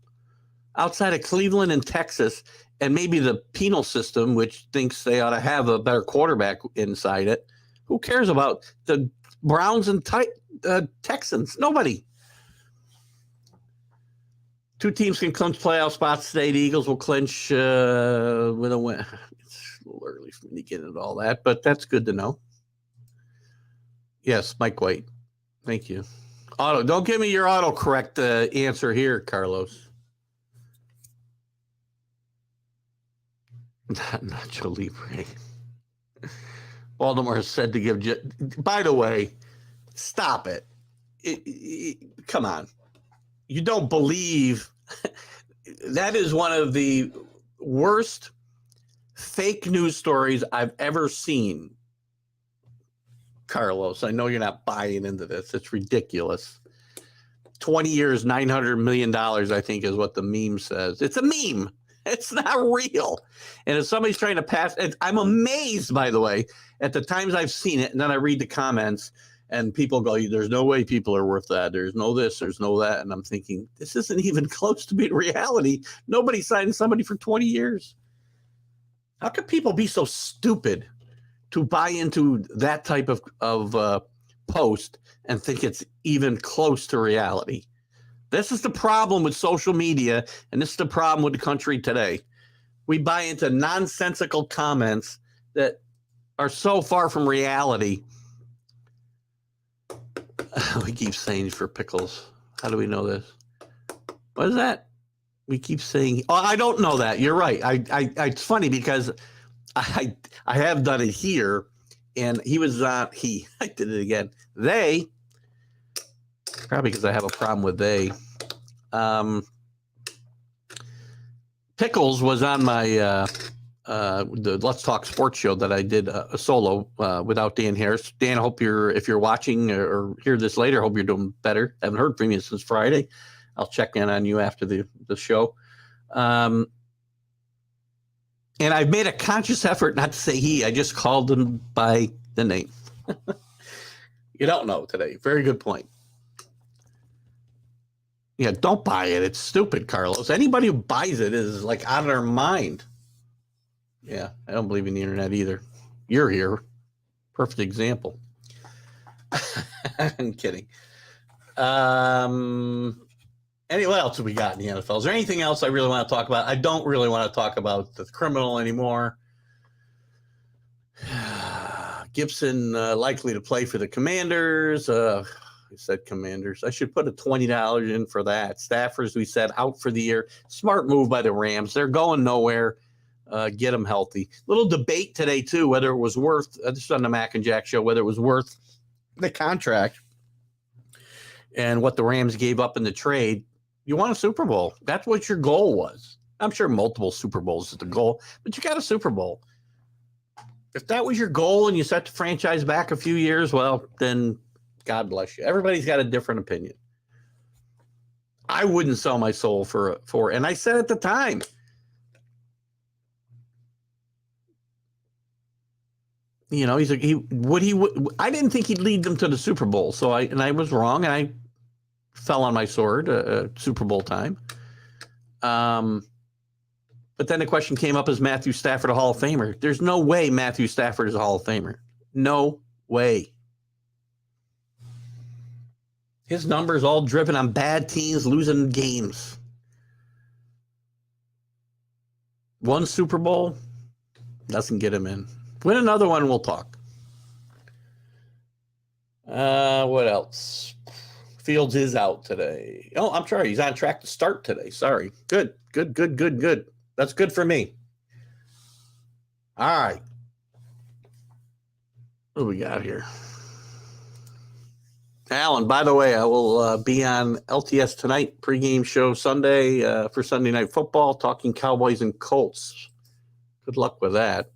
Outside of Cleveland and Texas, and maybe the penal system, which thinks they ought to have a better quarterback inside it. Who cares about the Browns and Texans? Nobody. Two teams can clinch playoff spots today. The Eagles will clinch with a win. It's a little early for me to get into all that, but that's good to know. Yes, Mike White. Thank you. Don't give me your autocorrect answer here, Carlos. Not Nacho Libre. Baltimore said to give. By the way, stop it. Come on. You don't believe that is one of the worst fake news stories I've ever seen. Carlos, I know you're not buying into this. It's ridiculous. 20 years, $900 million, I think, is what the meme says. It's a meme. It's not real. And if somebody's trying to pass, I'm amazed, by the way, at the times I've seen it. And then I read the comments and people go, there's no way people are worth that. There's no this, there's no that. And I'm thinking, this isn't even close to being reality. Nobody signed somebody for 20 years. How could people be so stupid to buy into that type of post and think it's even close to reality? This is the problem with social media, and this is the problem with the country today. We buy into nonsensical comments that are so far from reality. We keep saying for Pickles. How do we know this? What is that? We keep saying, oh, I don't know that. You're right. It's funny because I have done it here, and he was I did it again. They, probably because I have a problem with they. Pickles was on my the Let's Talk Sports show that I did a solo without Dan Harris. Dan, I hope if you're watching or hear this later, hope you're doing better. Haven't heard from you since Friday. I'll check in on you after the show. And I've made a conscious effort not to say he. I just called him by the name. You don't know today. Very good point. Yeah, don't buy it. It's stupid, Carlos. Anybody who buys it is like out of their mind. Yeah, I don't believe in the internet either. You're here. Perfect example. I'm kidding. Anyway, what else have we got in the NFL? Is there anything else I really want to talk about? I don't really want to talk about the criminal anymore. Gibson likely to play for the Commanders. I said Commanders. I should put a $20 in for that. Staffers, we said, out for the year. Smart move by the Rams. They're going nowhere. Get them healthy. Little debate today, too, whether it was worth, this on the Mac and Jack show, whether it was worth the contract and what the Rams gave up in the trade. You want a Super Bowl. That's what your goal was. I'm sure multiple Super Bowls is the goal, but you got a Super Bowl. If that was your goal and you set the franchise back a few years, well, then God bless you. Everybody's got a different opinion. I wouldn't sell my soul for, and I said at the time, you know, I didn't think he'd lead them to the Super Bowl. So I was wrong, and I fell on my sword, Super Bowl time. But But then the question came up, is Matthew Stafford a Hall of Famer? There's no way Matthew Stafford is a Hall of Famer. No way. His numbers all driven on bad teams losing games. One Super Bowl doesn't get him in. Win another one, we'll talk. What else? Fields is out today. Oh, I'm sorry. He's on track to start today. Sorry. Good. That's good for me. All right. What do we got here? Alan, by the way, I will be on LTS Tonight pregame show Sunday for Sunday Night Football, talking Cowboys and Colts. Good luck with that.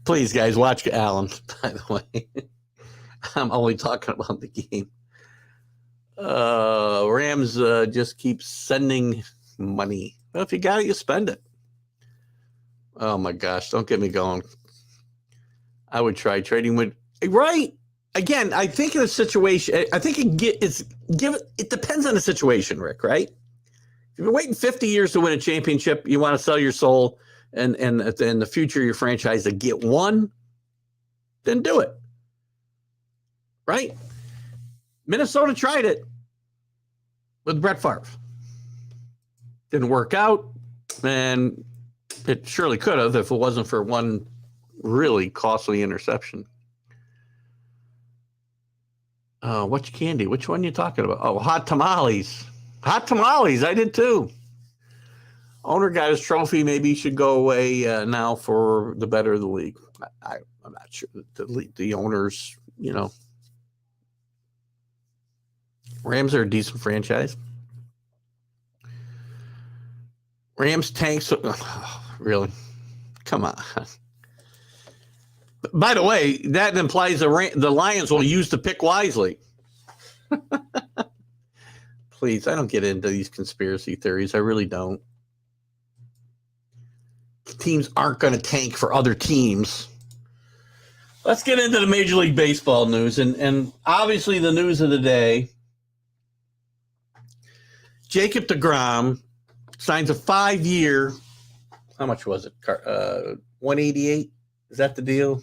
Please, guys, watch Alan, by the way. I'm only talking about the game. Rams just keep sending money. Well, if you got it, you spend it. Oh, my gosh. Don't get me going. I would try trading with – right. Again, I think in a situation – I think it depends on the situation, Rick, right? If you've been waiting 50 years to win a championship, you want to sell your soul and in the future of your franchise to get one, then do it. Right? Minnesota tried it with Brett Favre. Didn't work out, and it surely could have if it wasn't for one really costly interception. What's candy? Which one are you talking about? Oh, hot tamales. Hot tamales. I did too. Owner got his trophy. Maybe he should go away now for the better of the league. I'm not sure. The owners, Rams are a decent franchise. Rams tanks. Really? Come on. By the way, that implies the Lions will use the pick wisely. Please, I don't get into these conspiracy theories. I really don't. Teams aren't going to tank for other teams. Let's get into the Major League Baseball news. And obviously the news of the day, Jacob deGrom signs a 5-year, how much was it? 188? Is that the deal?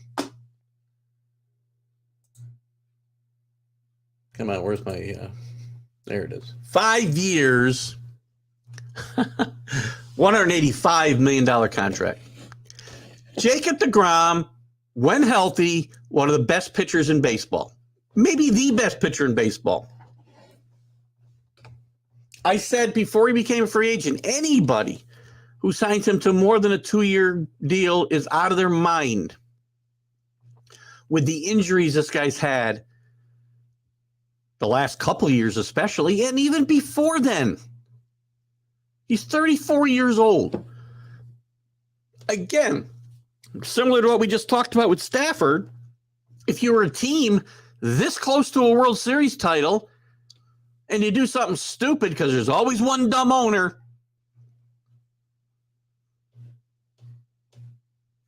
Come on, where's my, there it is. 5 years, $185 million contract. Jacob deGrom, when healthy, one of the best pitchers in baseball. Maybe the best pitcher in baseball. I said before he became a free agent, anybody who signs him to more than a 2-year deal is out of their mind. With the injuries this guy's had, the last couple of years especially, and even before then. He's 34 years old. Again, similar to what we just talked about with Stafford, if you were a team this close to a World Series title and you do something stupid because there's always one dumb owner,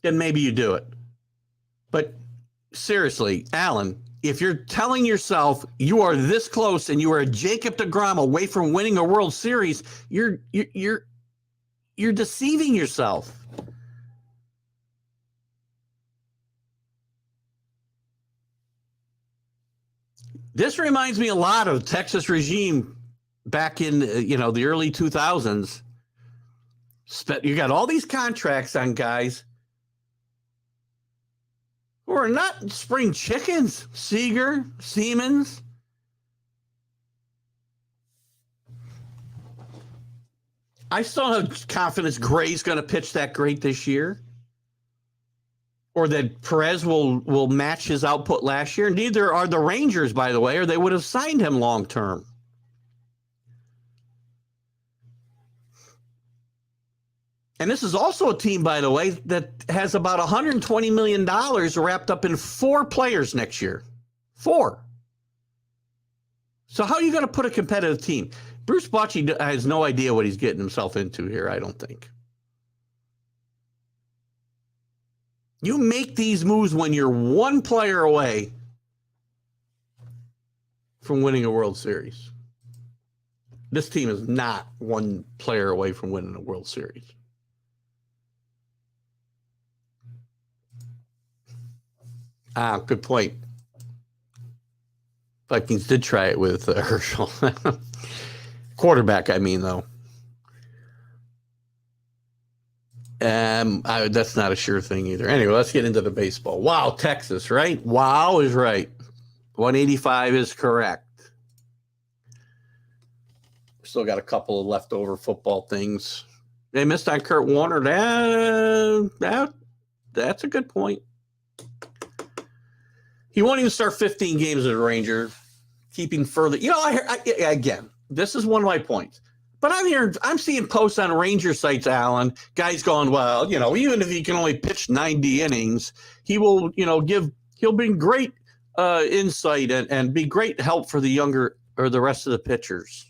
then maybe you do it. But seriously, Alan, if you're telling yourself you are this close and you are a Jacob deGrom away from winning a World Series, you're deceiving yourself. This reminds me a lot of the Texas regime back in the early 2000s. You got all these contracts on guys who are not spring chickens. Seager, Siemens. I still have confidence Gray's going to pitch that great this year, or that Perez will match his output last year. Neither are the Rangers, by the way, or they would have signed him long term. And this is also a team, by the way, that has about $120 million wrapped up in 4 players next year. 4. So how are you going to put a competitive team? Bruce Bochy has no idea what he's getting himself into here, I don't think. You make these moves when you're one player away from winning a World Series. This team is not one player away from winning a World Series. Good point. Vikings did try it with Herschel. Quarterback, I mean, though. That's not a sure thing either. Anyway, let's get into the baseball. Wow, Texas, right? Wow is right. 185 is correct. Still got a couple of leftover football things. They missed on Kurt Warner. That's a good point. He won't even start 15 games as a Ranger. Keeping further, again, this is one of my points. But I'm seeing posts on Ranger sites, Alan, guys going, well, even if he can only pitch 90 innings, he will, he'll bring great insight and be great help for the younger or the rest of the pitchers.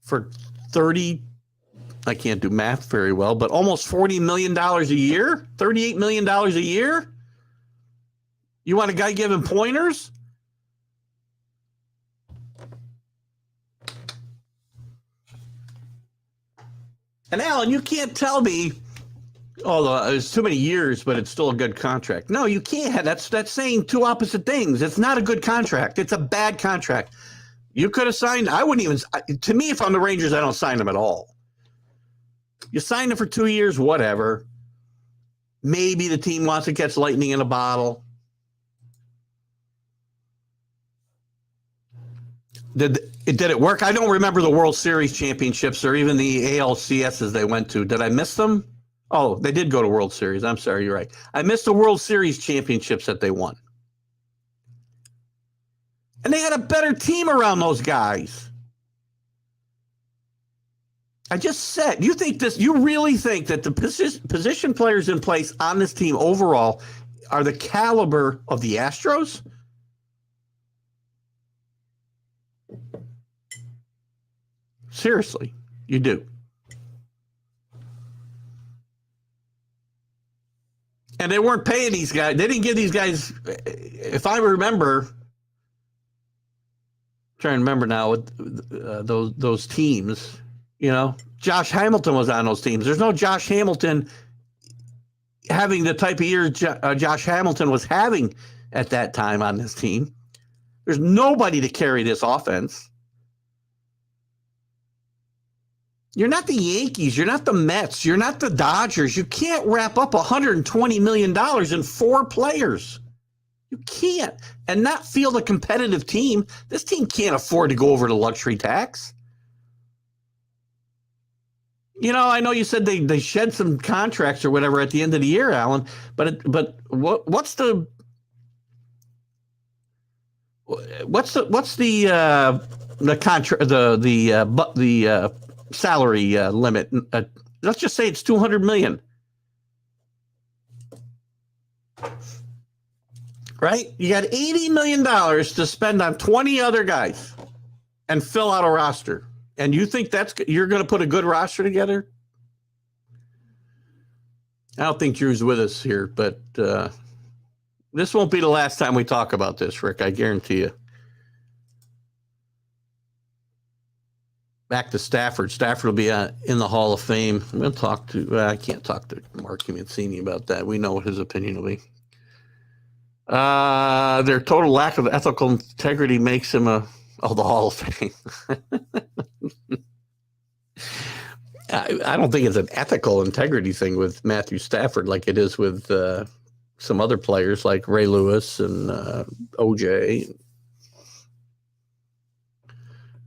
For 30, I can't do math very well, but almost $40 million a year, $38 million a year. You want a guy giving pointers? And Alan, you can't tell me, although it's too many years, but it's still a good contract. No, you can't. That's saying two opposite things. It's not a good contract. It's a bad contract. You could have signed. I wouldn't even. To me, if I'm the Rangers, I don't sign him at all. You sign him for 2 years, whatever. Maybe the team wants to catch lightning in a bottle. Did it work? I don't remember the World Series championships or even the ALCSs they went to. Did I miss them? Oh, they did go to World Series. I'm sorry, you're right. I missed the World Series championships that they won. And they had a better team around those guys. I just said, you really think that the position players in place on this team overall are the caliber of the Astros? Seriously, you do. And they weren't paying these guys. They didn't give these guys, if I remember, trying to remember now with those teams, Josh Hamilton was on those teams. There's no Josh Hamilton having the type of year Josh Hamilton was having at that time on this team. There's nobody to carry this offense. You're not the Yankees. You're not the Mets. You're not the Dodgers. You can't wrap up $120 million in 4 players. You can't. And not field a competitive team. This team can't afford to go over the luxury tax. I know you said they shed some contracts or whatever at the end of the year, Alan, but what's the contract, the salary limit? Let's just say it's $200 million. Right? You got $80 million to spend on 20 other guys and fill out a roster. And you think you're going to put a good roster together? I don't think Drew's with us here, but this won't be the last time we talk about this, Rick. I guarantee you. Back to Stafford. Stafford will be in the Hall of Fame. I'm going to talk to. I can't talk to Mark Mancini about that. We know what his opinion will be. Their total lack of ethical integrity makes him the Hall of Fame. I don't think it's an ethical integrity thing with Matthew Stafford like it is with some other players like Ray Lewis and OJ.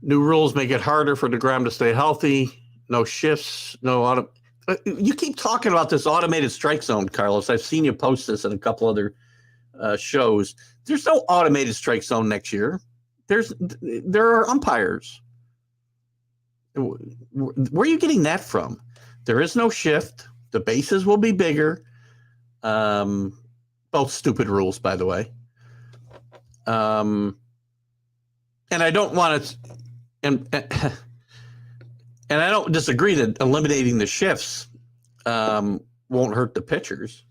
New rules make it harder for DeGrom to stay healthy. No shifts, no auto. You keep talking about this automated strike zone, Carlos. I've seen you post this in a couple other shows. There's no automated strike zone next year. There are umpires. Where are you getting that from? There is no shift. The bases will be bigger. Both stupid rules, by the way. And I don't want to, and I don't disagree that eliminating the shifts won't hurt the pitchers.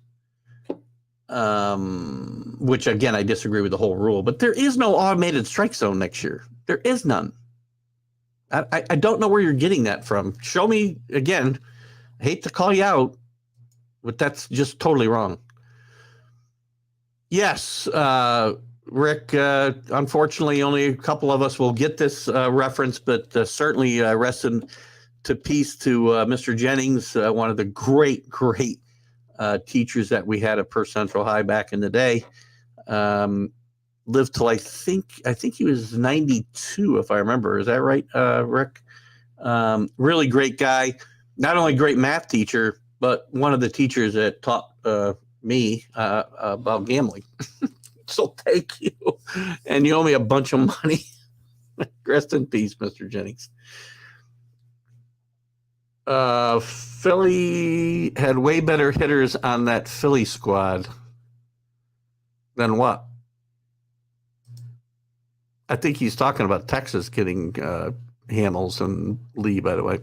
Which again, I disagree with the whole rule. But there is no automated strike zone next year. There is none. I don't know where you're getting that from. Show me again. I hate to call you out, but that's just totally wrong. Yes, Rick, unfortunately, only a couple of us will get this reference, but certainly rest in peace to Mr. Jennings, one of the great teachers that we had at Perth Central High back in the day. Lived till I think he was 92, if I remember. Is that right, Rick? Really great guy. Not only great math teacher, but one of the teachers that taught me about gambling. So thank you. And you owe me a bunch of money. Rest in peace, Mr. Jennings. Philly had way better hitters on that Philly squad than what? I think he's talking about Texas getting Hamels and Lee, by the way.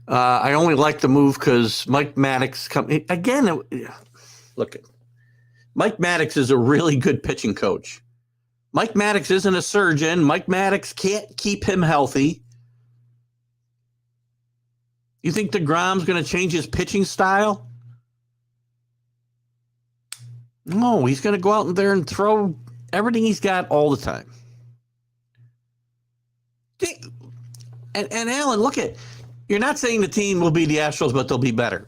I only like the move because Mike Maddox again. Look, Mike Maddox is a really good pitching coach. Mike Maddox isn't a surgeon. Mike Maddox can't keep him healthy. You think DeGrom's going to change his pitching style? No, he's going to go out there and throw everything he's got all the time. And Alan, look at, you're not saying the team will be the Astros, but they'll be better.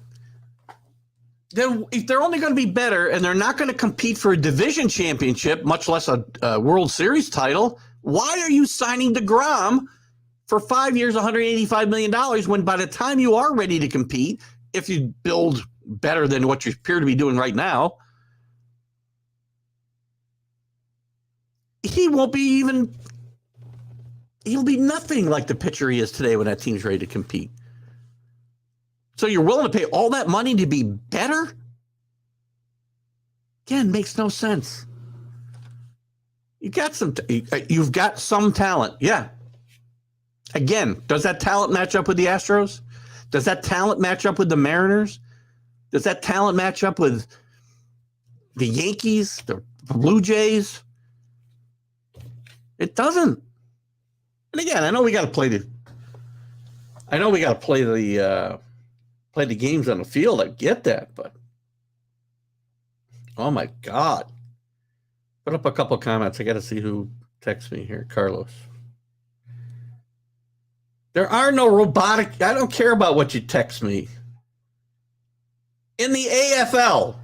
Then if they're only going to be better and they're not going to compete for a division championship, much less a World Series title, why are you signing DeGrom for 5 years, $185 million, when by the time you are ready to compete, if you build better than what you appear to be doing right now, he'll be nothing like the pitcher he is today when that team's ready to compete. So you're willing to pay all that money to be better? Again, makes no sense. You've got some talent. Yeah. Again, does that talent match up with the Astros? Does that talent match up with the Mariners? Does that talent match up with the Yankees, the Blue Jays? It doesn't. And again, I know we got to play the games on the field. I get that, but oh my God. Put up a couple comments. I got to see who texts me here. Carlos. There are no robotic. I don't care about what you text me. In the AFL,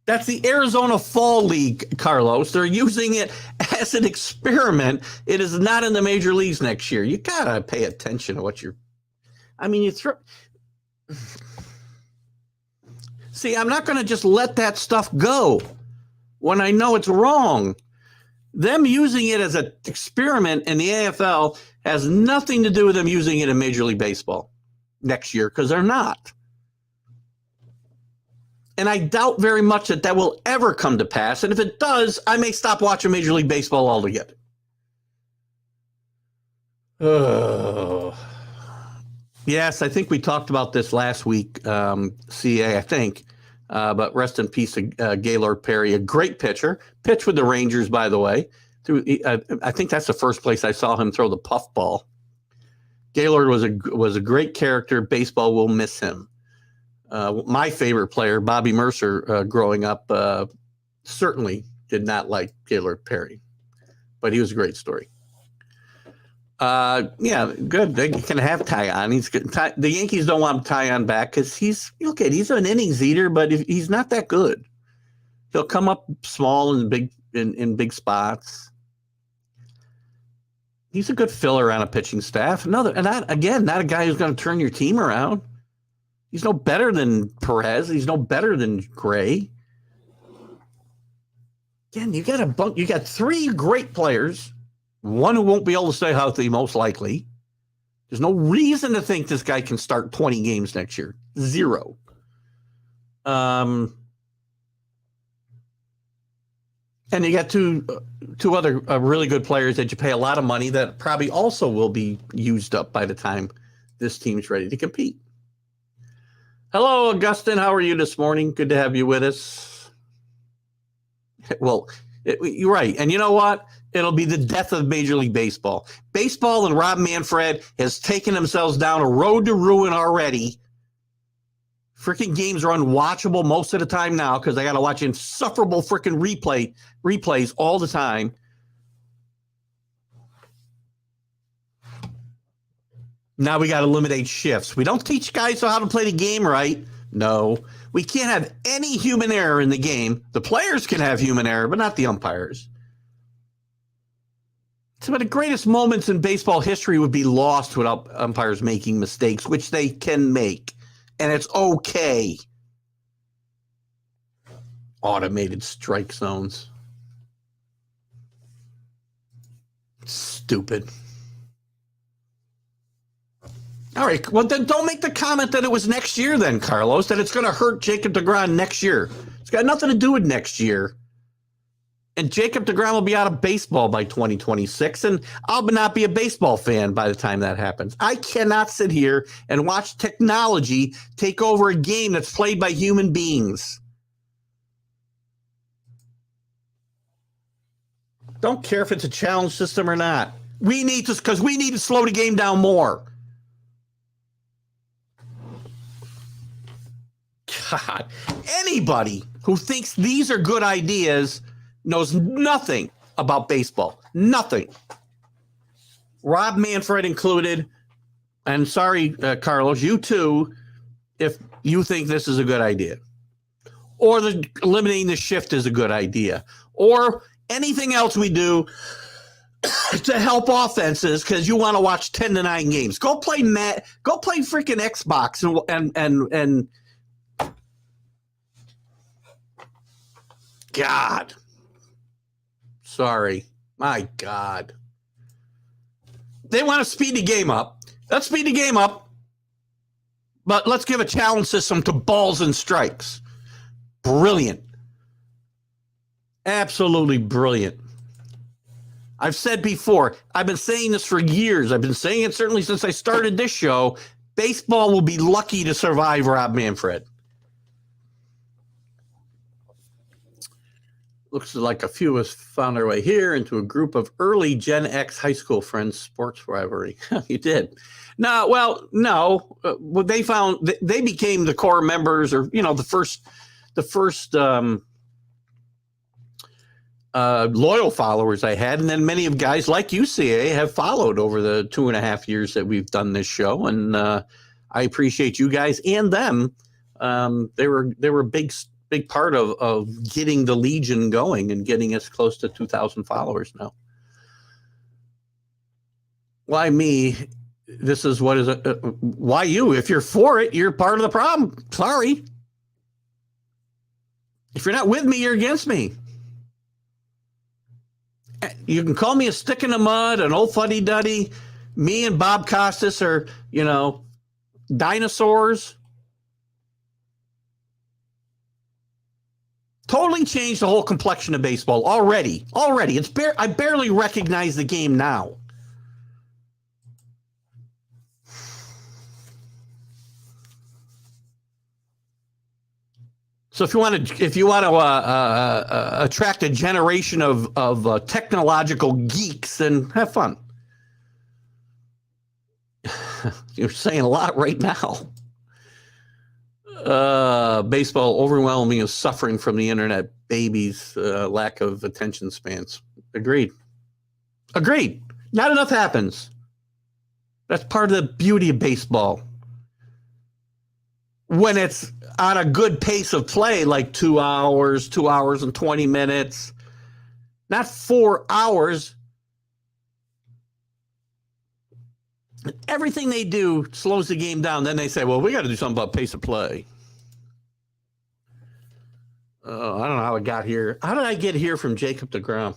that's the Arizona Fall League, Carlos. They're using it as an experiment. It is not in the major leagues next year. You got to pay attention to what you're. I mean, See, I'm not going to just let that stuff go when I know it's wrong. Them using it as an experiment in the AFL has nothing to do with them using it in Major League Baseball next year, because they're not. And I doubt very much that will ever come to pass. And if it does, I may stop watching Major League Baseball altogether. Oh. Yes, I think we talked about this last week, CA, I think. But rest in peace to Gaylord Perry, a great pitcher. Pitched with the Rangers, by the way. I think that's the first place I saw him throw the puff ball. Gaylord was a great character. Baseball will miss him. My favorite player, Bobby Mercer, growing up, certainly did not like Gaylord Perry, but he was a great story. Yeah, good. They can have Tyon. He's good. The Yankees don't want Tyon back because he's an innings eater, but he's not that good. He'll come up small and big in big spots. He's a good filler on a pitching staff. Not a guy who's going to turn your team around. He's no better than Perez. He's no better than Gray. Again, you got three great players. One who won't be able to stay healthy, most likely. There's no reason to think this guy can start 20 games next year. Zero. And you got two other really good players that you pay a lot of money that probably also will be used up by the time this team's ready to compete. Hello, Augustine. How are you this morning? Good to have you with us. Well, you're right. And you know what? It'll be the death of Major League Baseball. Baseball and Rob Manfred has taken themselves down a road to ruin already Freaking games are unwatchable most of the time now because I got to watch insufferable freaking replays all the time. Now we got to eliminate shifts. We don't teach guys how to play the game right. No. We can't have any human error in the game. The players can have human error, but not the umpires. Some of the greatest moments in baseball history would be lost without umpires making mistakes, which they can make. And it's okay. Automated strike zones. Stupid. All right, well, then don't make the comment that it was next year then, Carlos, that it's going to hurt Jacob deGrom next year. It's got nothing to do with next year. And Jacob deGrom will be out of baseball by 2026, and I'll not be a baseball fan by the time that happens. I cannot sit here and watch technology take over a game that's played by human beings. Don't care if it's a challenge system or not. We need to, because we need to slow the game down more. God, anybody who thinks these are good ideas knows nothing about baseball. Nothing. Rob Manfred included. And sorry, Carlos, you too, if you think this is a good idea. Or eliminating the shift is a good idea. Or anything else we do to help offenses because you want to watch 10-9 games. Go play freaking Xbox and God. Sorry. My God. They want to speed the game up. Let's speed the game up. But let's give a challenge system to balls and strikes. Brilliant. Absolutely brilliant. I've said before, I've been saying this for years. I've been saying it certainly since I started this show. Baseball will be lucky to survive Rob Manfred. Looks like a few of us found our way here into a group of early Gen X high school friends sports rivalry. You did. No, well, no. What they found, they became the core members, or the first loyal followers I had, and then many of guys like UCA have followed over the 2.5 years that we've done this show, and I appreciate you guys and them. They were a big part of getting the Legion going and getting us close to 2,000 followers now. Why me? This is what is why you? If you're for it, you're part of the problem. Sorry. If you're not with me, you're against me. You can call me a stick in the mud, an old fuddy-duddy. Me and Bob Costas are, dinosaurs. Totally changed the whole complexion of baseball already. I barely recognize the game now. So if you want to attract a generation of technological geeks, then have fun. You're saying a lot right now. Baseball overwhelming is suffering from the internet babies' lack of attention spans. Agreed. Not enough happens. That's part of the beauty of baseball. When it's on a good pace of play, like 2 hours and 20 minutes, not 4 hours. Everything they do slows the game down. Then they say, well, we got to do something about pace of play. Oh, I don't know how it got here. How did I get here from Jacob deGrom?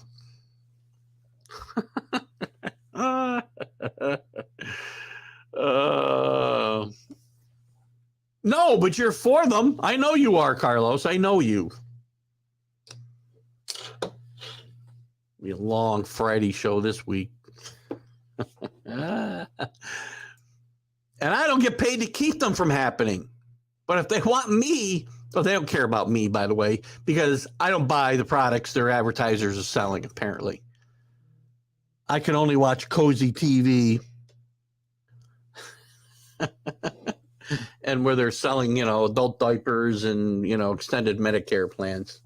No, but you're for them. I know you are, Carlos. I know you. Be a long Friday show this week. And I don't get paid to keep them from happening. But if they want me, well, they don't care about me, by the way, because I don't buy the products their advertisers are selling, apparently. I can only watch Cozy TV. and where they're selling, adult diapers and, extended Medicare plans.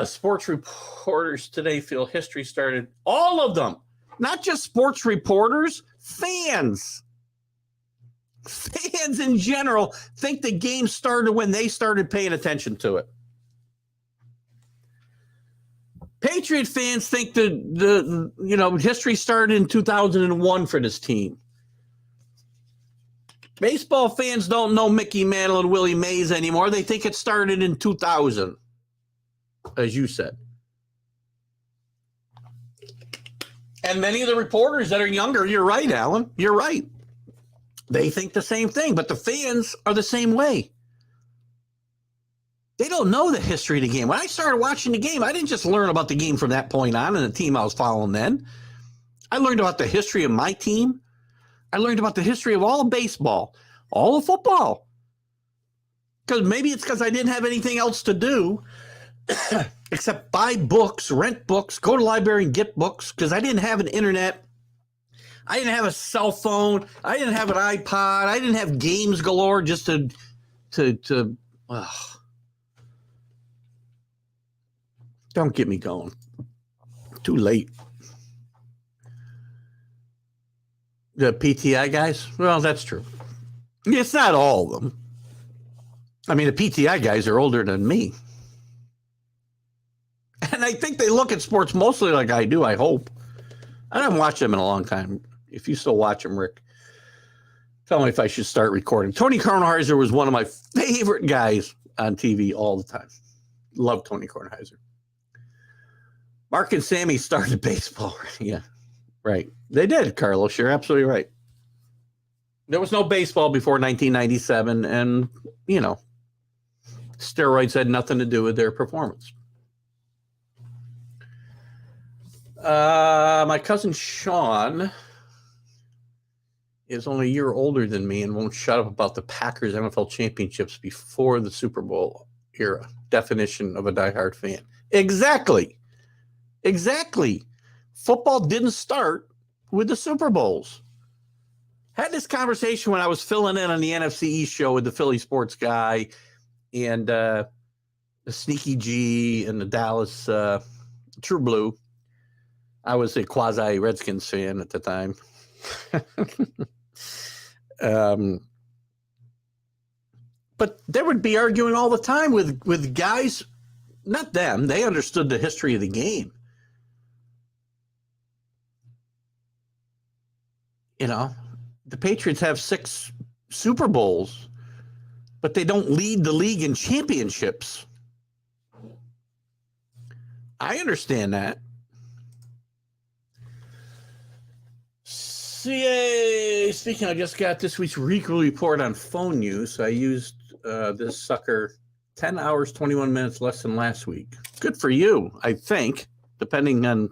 Sports reporters today feel history started. All of them, not just sports reporters, fans. Fans in general think the game started when they started paying attention to it. Patriot fans think the history started in 2001 for this team. Baseball fans don't know Mickey Mantle and Willie Mays anymore. They think it started in 2000, as you said. And many of the reporters that are younger, you're right, Alan, you're right. They think the same thing, but the fans are the same way. They don't know the history of the game. When I started watching the game, I didn't just learn about the game from that point on and the team I was following then. I learned about the history of my team. I learned about the history of all of baseball, all of football. Because maybe it's because I didn't have anything else to do except buy books, rent books, go to the library and get books, because I didn't have an internet. I didn't have a cell phone. I didn't have an iPod. I didn't have games galore just to don't get me going. Too late. The PTI guys? Well, that's true. It's not all of them. I mean, the PTI guys are older than me. And I think they look at sports mostly like I do, I hope. I haven't watched them in a long time. If you still watch them, Rick, tell me if I should start recording. Tony Kornheiser was one of my favorite guys on TV all the time. Love Tony Kornheiser. Mark and Sammy started baseball. Yeah, right. They did, Carlos. You're absolutely right. There was no baseball before 1997, and, steroids had nothing to do with their performance. My cousin Sean is only a year older than me and won't shut up about the Packers NFL championships before the Super Bowl era. Definition of a diehard fan. Exactly. Football didn't start with the Super Bowls. Had this conversation when I was filling in on the NFC East show with the Philly sports guy and the Sneaky G and the Dallas True Blue. I was a quasi Redskins fan at the time. But they would be arguing all the time with guys, not them. They understood the history of the game. The Patriots have 6 Super Bowls, but they don't lead the league in championships. I understand that. Speaking, I just got this week's weekly report on phone use. I used this sucker 10 hours, 21 minutes less than last week. Good for you, I think, depending on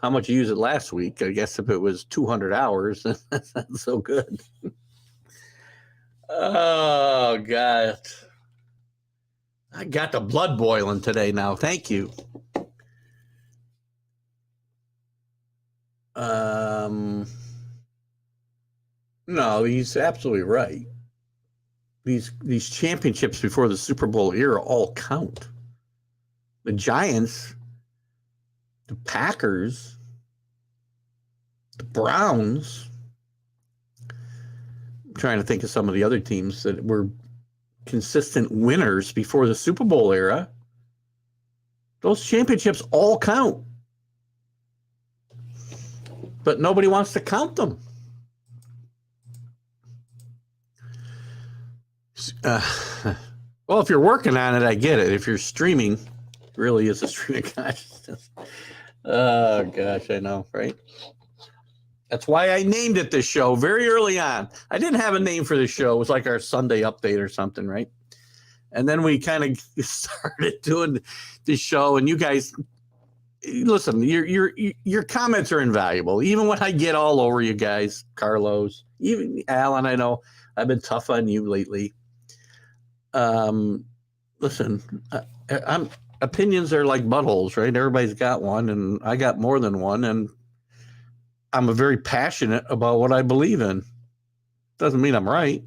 how much you used it last week. I guess if it was 200 hours, that's not so good. Oh, God. I got the blood boiling today now. Thank you. No, he's absolutely right. These championships before the Super Bowl era all count. The Giants, the Packers, the Browns. I'm trying to think of some of the other teams that were consistent winners before the Super Bowl era. Those championships all count. But nobody wants to count them. Well, if you're working on it, I get it. If you're streaming, it really is a streaming consciousness. Oh, gosh, I know, right? That's why I named it this show very early on. I didn't have a name for the show. It was like our Sunday update or something, right? And then we kind of started doing this show, and you guys, listen, your comments are invaluable. Even when I get all over you guys, Carlos, even Alan, I know I've been tough on you lately. Listen, opinions are like buttholes, right? Everybody's got one, and I got more than one, and I'm very passionate about what I believe in. Doesn't mean I'm right.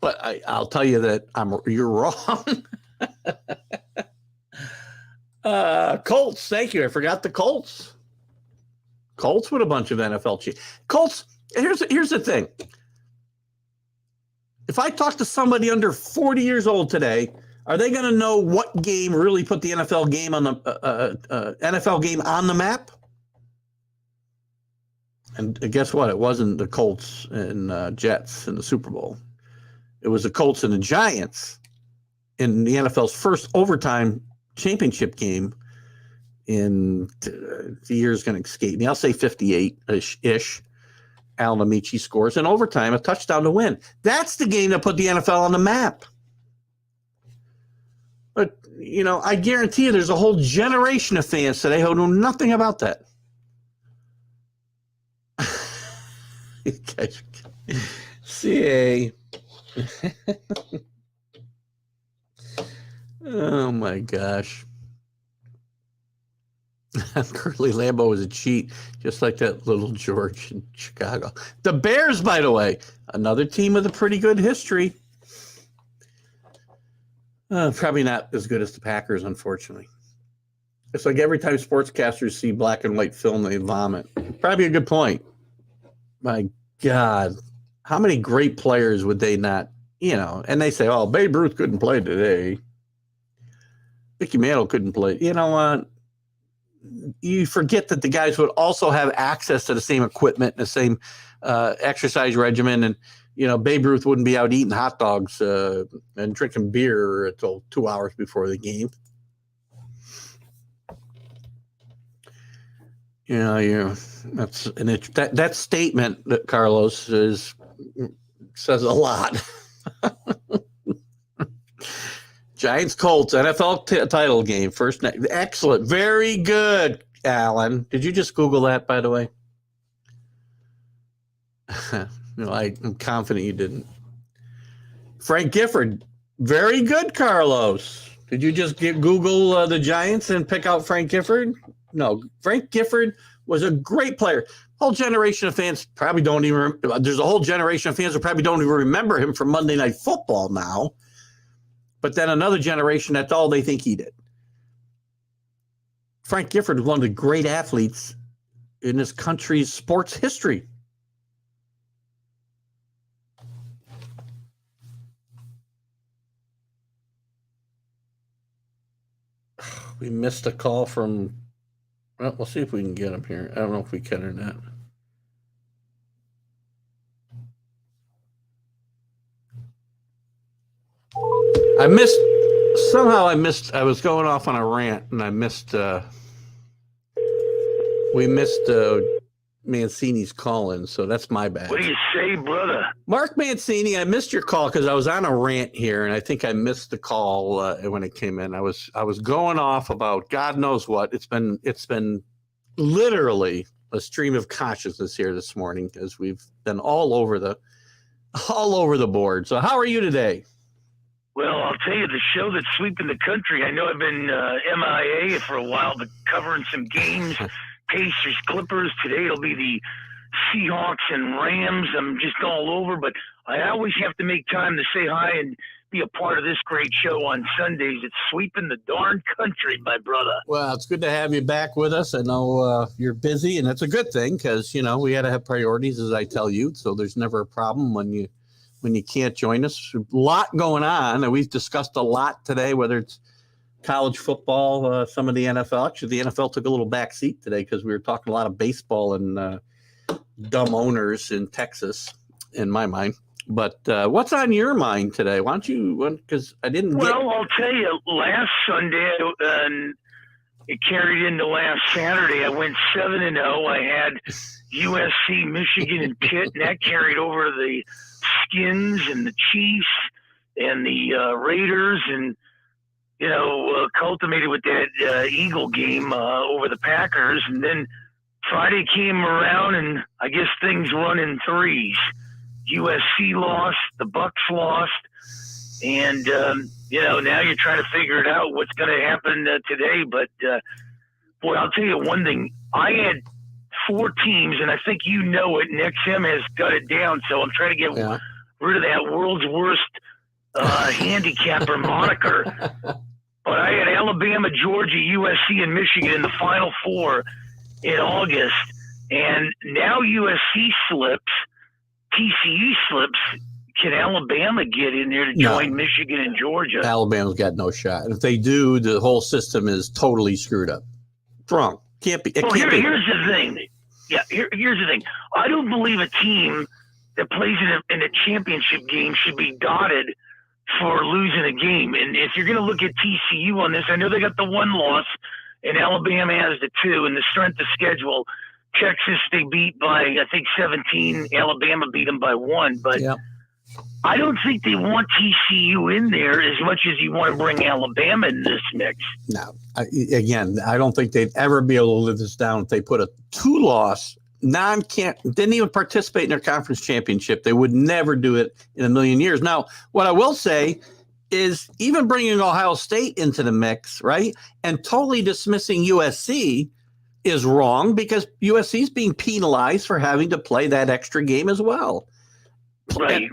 But I'll tell you that you're wrong. Colts, thank you. I forgot the Colts. Colts with a bunch of NFL chiefs. Colts, here's the thing. If I talk to somebody under 40 years old today, are they going to know what game really put the NFL game on the map? And guess what? It wasn't the Colts and Jets in the Super Bowl. It was the Colts and the Giants in the NFL's first overtime championship game in the year's going to escape me. I'll say 58-ish. Alan Amici scores in overtime, a touchdown to win. That's the game that put the NFL on the map. But, I guarantee you there's a whole generation of fans today who know nothing about that. CA. Oh, my gosh. Curly Lambeau was a cheat, just like that little George in Chicago. The Bears, by the way, another team with a pretty good history. Probably not as good as the Packers, unfortunately. It's like every time sportscasters see black and white film, they vomit. Probably a good point. My God, how many great players would they not, and they say, oh, Babe Ruth couldn't play today. Mickey Mantle couldn't play. You know what? You forget that the guys would also have access to the same equipment and the same exercise regimen. And, Babe Ruth wouldn't be out eating hot dogs and drinking beer until 2 hours before the game. That statement that Carlos says a lot. Giants Colts NFL title game first night. Excellent, very good, Alan. Did you just Google that, by the way? I'm confident you didn't. Frank Gifford, very good, Carlos. Did you just Google the Giants and pick out Frank Gifford? No, Frank Gifford was a great player. Whole generation of fans probably don't even. There's a whole generation of fans who probably don't even remember him from Monday Night Football now. But then another generation, that's all they think he did. Frank Gifford was one of the great athletes in this country's sports history. We missed a call from, well, we'll see if we can get him here. I don't know if we can or not. I was going off on a rant and I missed, we missed Mancini's call in, so that's my bad. What do you say, brother? Mark Mancini, I missed your call because I was on a rant here and I think I missed the call when it came in. I was going off about God knows what. It's been literally a stream of consciousness here this morning as we've been all over the board. So how are you today? Well, I'll tell you, the show that's sweeping the country, I know I've been MIA for a while, but covering some games, Pacers, Clippers. Today it'll be the Seahawks and Rams. I'm just all over, but I always have to make time to say hi and be a part of this great show on Sundays. It's sweeping the darn country, my brother. Well, it's good to have you back with us. I know you're busy, and that's a good thing because, we got to have priorities, as I tell you, so there's never a problem when you can't join us. A lot going on, and we've discussed a lot today, whether it's college football, some of the NFL. Actually, the NFL took a little back seat today because we were talking a lot of baseball and dumb owners in Texas, in my mind. But what's on your mind today? Why don't you, because I didn't Well, I'll tell you, last Sunday, and it carried into last Saturday, I went 7-0. I had USC, Michigan, and Pitt, and that carried over the Skins and the Chiefs and the Raiders, and culminated with that Eagle game over the Packers. And then Friday came around, and I guess things run in threes. USC lost, the Bucks lost, and now you're trying to figure it out what's going to happen today. But boy, I'll tell you one thing: I had 4 teams, and I think you know it, and XM has got it down, so I'm trying to get rid of that world's worst handicapper moniker. But I had Alabama, Georgia, USC, and Michigan in the Final Four in August, and now USC slips, TCU slips. Can Alabama get in there to join Michigan and Georgia? Alabama's got no shot. If they do, the whole system is totally screwed up. It's wrong. Can't be. Here's the thing. Yeah, here's the thing. I don't believe a team that plays in a championship game should be dotted for losing a game. And if you're going to look at TCU on this, I know they got the 1 loss, and Alabama has the 2, and the strength of schedule. Texas, they beat by, I think, 17. Alabama beat them by 1. But I don't think they want TCU in there as much as you want to bring Alabama in this mix. No. I don't think they'd ever be able to live this down if they put a 2-loss, didn't even participate in their conference championship. They would never do it in a million years. Now, what I will say is even bringing Ohio State into the mix, right, and totally dismissing USC is wrong because USC is being penalized for having to play that extra game as well. Right.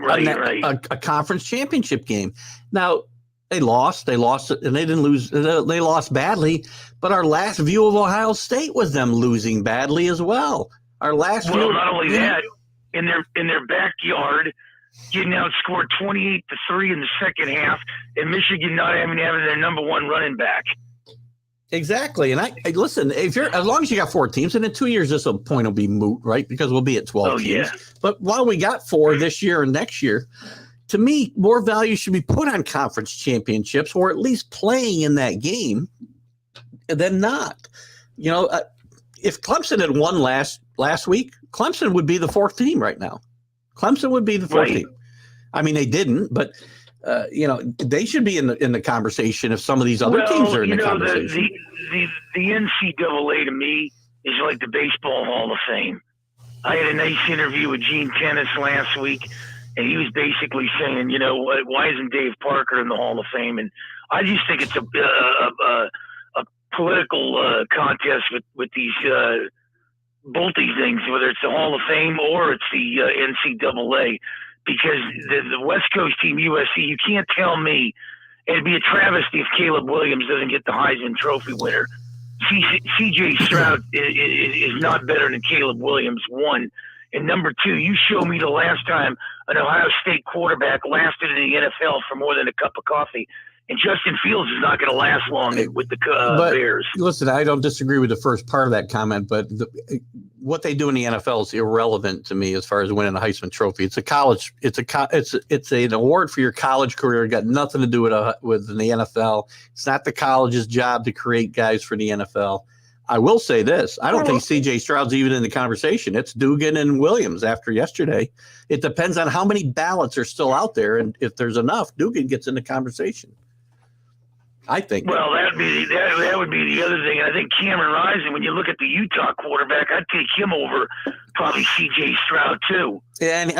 A conference championship game. Now, they lost, and they didn't lose. They lost badly, but our last view of Ohio State was them losing badly as well. Our last view. Well, not only that, in their backyard, getting outscored 28-3 in the second half, and Michigan not having their number 1 running back. Exactly, and I listen. As long as you got 4 teams, and in 2 years, this point will be moot, right? Because we'll be at 12 teams. Yeah. But while we got 4 this year and next year, to me, more value should be put on conference championships, or at least playing in that game, than not. If Clemson had won last week, Clemson would be the 4th team right now. Clemson would be the 4th team. I mean, they didn't, but. They should be in the conversation if some of these other teams are in the conversation. The NCAA to me is like the Baseball Hall of Fame. I had a nice interview with Gene Tennis last week, and he was basically saying, why isn't Dave Parker in the Hall of Fame? And I just think it's a political contest with these both these things, whether it's the Hall of Fame or it's the NCAA. Because the West Coast team, USC, you can't tell me. It'd be a travesty if Caleb Williams doesn't get the Heisman Trophy winner. C.J. Stroud is not better than Caleb Williams, 1. And number 2, you show me the last time an Ohio State quarterback lasted in the NFL for more than a cup of coffee. And Justin Fields is not going to last long with the Bears. Listen, I don't disagree with the first part of that comment, but what they do in the NFL is irrelevant to me as far as winning a Heisman Trophy. It's a college. It's an award for your college career. It got nothing to do with the NFL. It's not the college's job to create guys for the NFL. I will say this: I don't think C.J. Stroud's even in the conversation. It's Dugan and Williams after yesterday. It depends on how many ballots are still out there, and if there's enough, Dugan gets in the conversation. I think. Well, that would be the other thing. I think Cameron Rising, when you look at the Utah quarterback, I'd take him over probably C.J. Stroud too.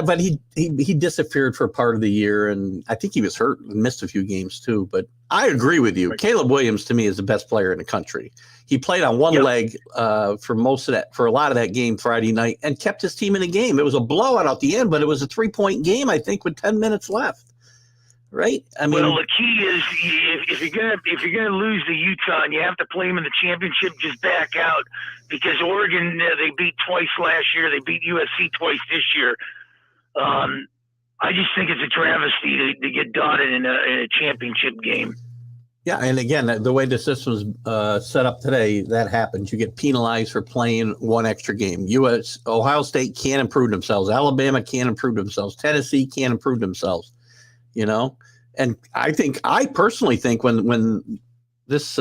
But he disappeared for part of the year, and I think he was hurt and missed a few games too. But I agree with you. Caleb Williams to me is the best player in the country. He played on one leg for a lot of that game Friday night, and kept his team in the game. It was a blowout at the end, but it was a 3-point game, I think, with 10 minutes left. Right. I mean, well, the key is if you're gonna lose to Utah and you have to play them in the championship, just back out, because Oregon they beat twice last year. They beat USC twice this year. I just think it's a travesty to get dotted in a championship game. Yeah, and again, the way the system's set up today, that happens. You get penalized for playing one extra game. Ohio State can't improve themselves. Alabama can't improve themselves. Tennessee can't improve themselves. And I personally think when this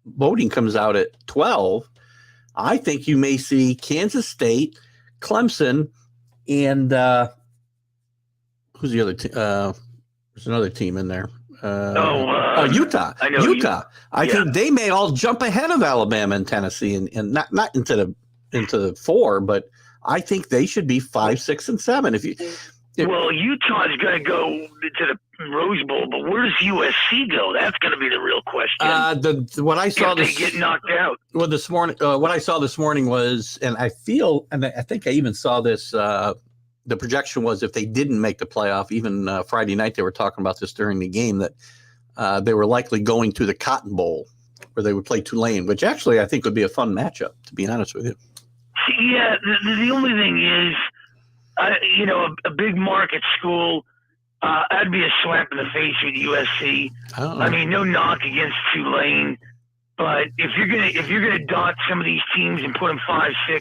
voting comes out at 12, I think you may see Kansas State, Clemson, and who's the other team? There's another team in there. Utah. Utah. I think they may all jump ahead of Alabama and Tennessee, and not into the 4, but I think they should be 5, 6, and 7. Well, Utah's going to go to Rose Bowl, but where does USC go? That's going to be the real question. What I saw if they get knocked out. Well, this morning, what I saw this morning was, and I think I even saw this. The projection was if they didn't make the playoff, even Friday night, they were talking about this during the game, that they were likely going to the Cotton Bowl, where they would play Tulane, which actually I think would be a fun matchup, to be honest with you. Yeah, the only thing is, a big market school, that'd be a slap in the face with USC. I mean, no knock against Tulane, but if you're gonna dot some of these teams and put them 5-6,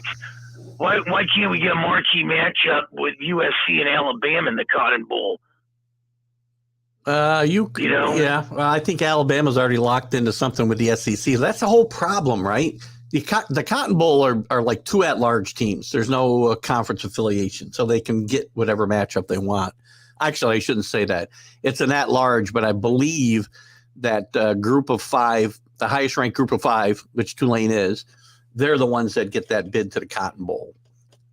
why can't we get a marquee matchup with USC and Alabama in the Cotton Bowl? Yeah. Well, I think Alabama's already locked into something with the SEC. That's the whole problem, right? The Cotton Bowl are like two at-large teams. There's no conference affiliation, so they can get whatever matchup they want. Actually, I shouldn't say that. It's an at-large, but I believe that group of five, the highest-ranked group of five, which Tulane is, they're the ones that get that bid to the Cotton Bowl.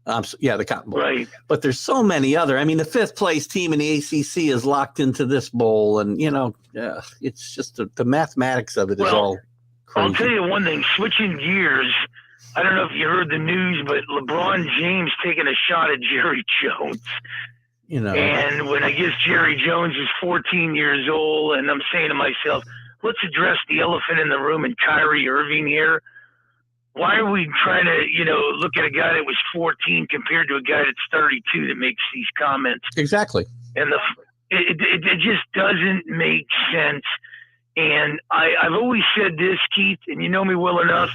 The Cotton Bowl. Right. But there's so many other. I mean, the fifth-place team in the ACC is locked into this bowl, and, it's just the mathematics of it is all crazy. I'll tell you one thing, switching gears, I don't know if you heard the news, but LeBron James taking a shot at Jerry Jones. And when I guess Jerry Jones is 14 years old, and I'm saying to myself, let's address the elephant in the room and Kyrie Irving here. Why are we trying to, look at a guy that was 14 compared to a guy that's 32 that makes these comments? Exactly. And it just doesn't make sense. And I've always said this, Keith, and you know me well enough,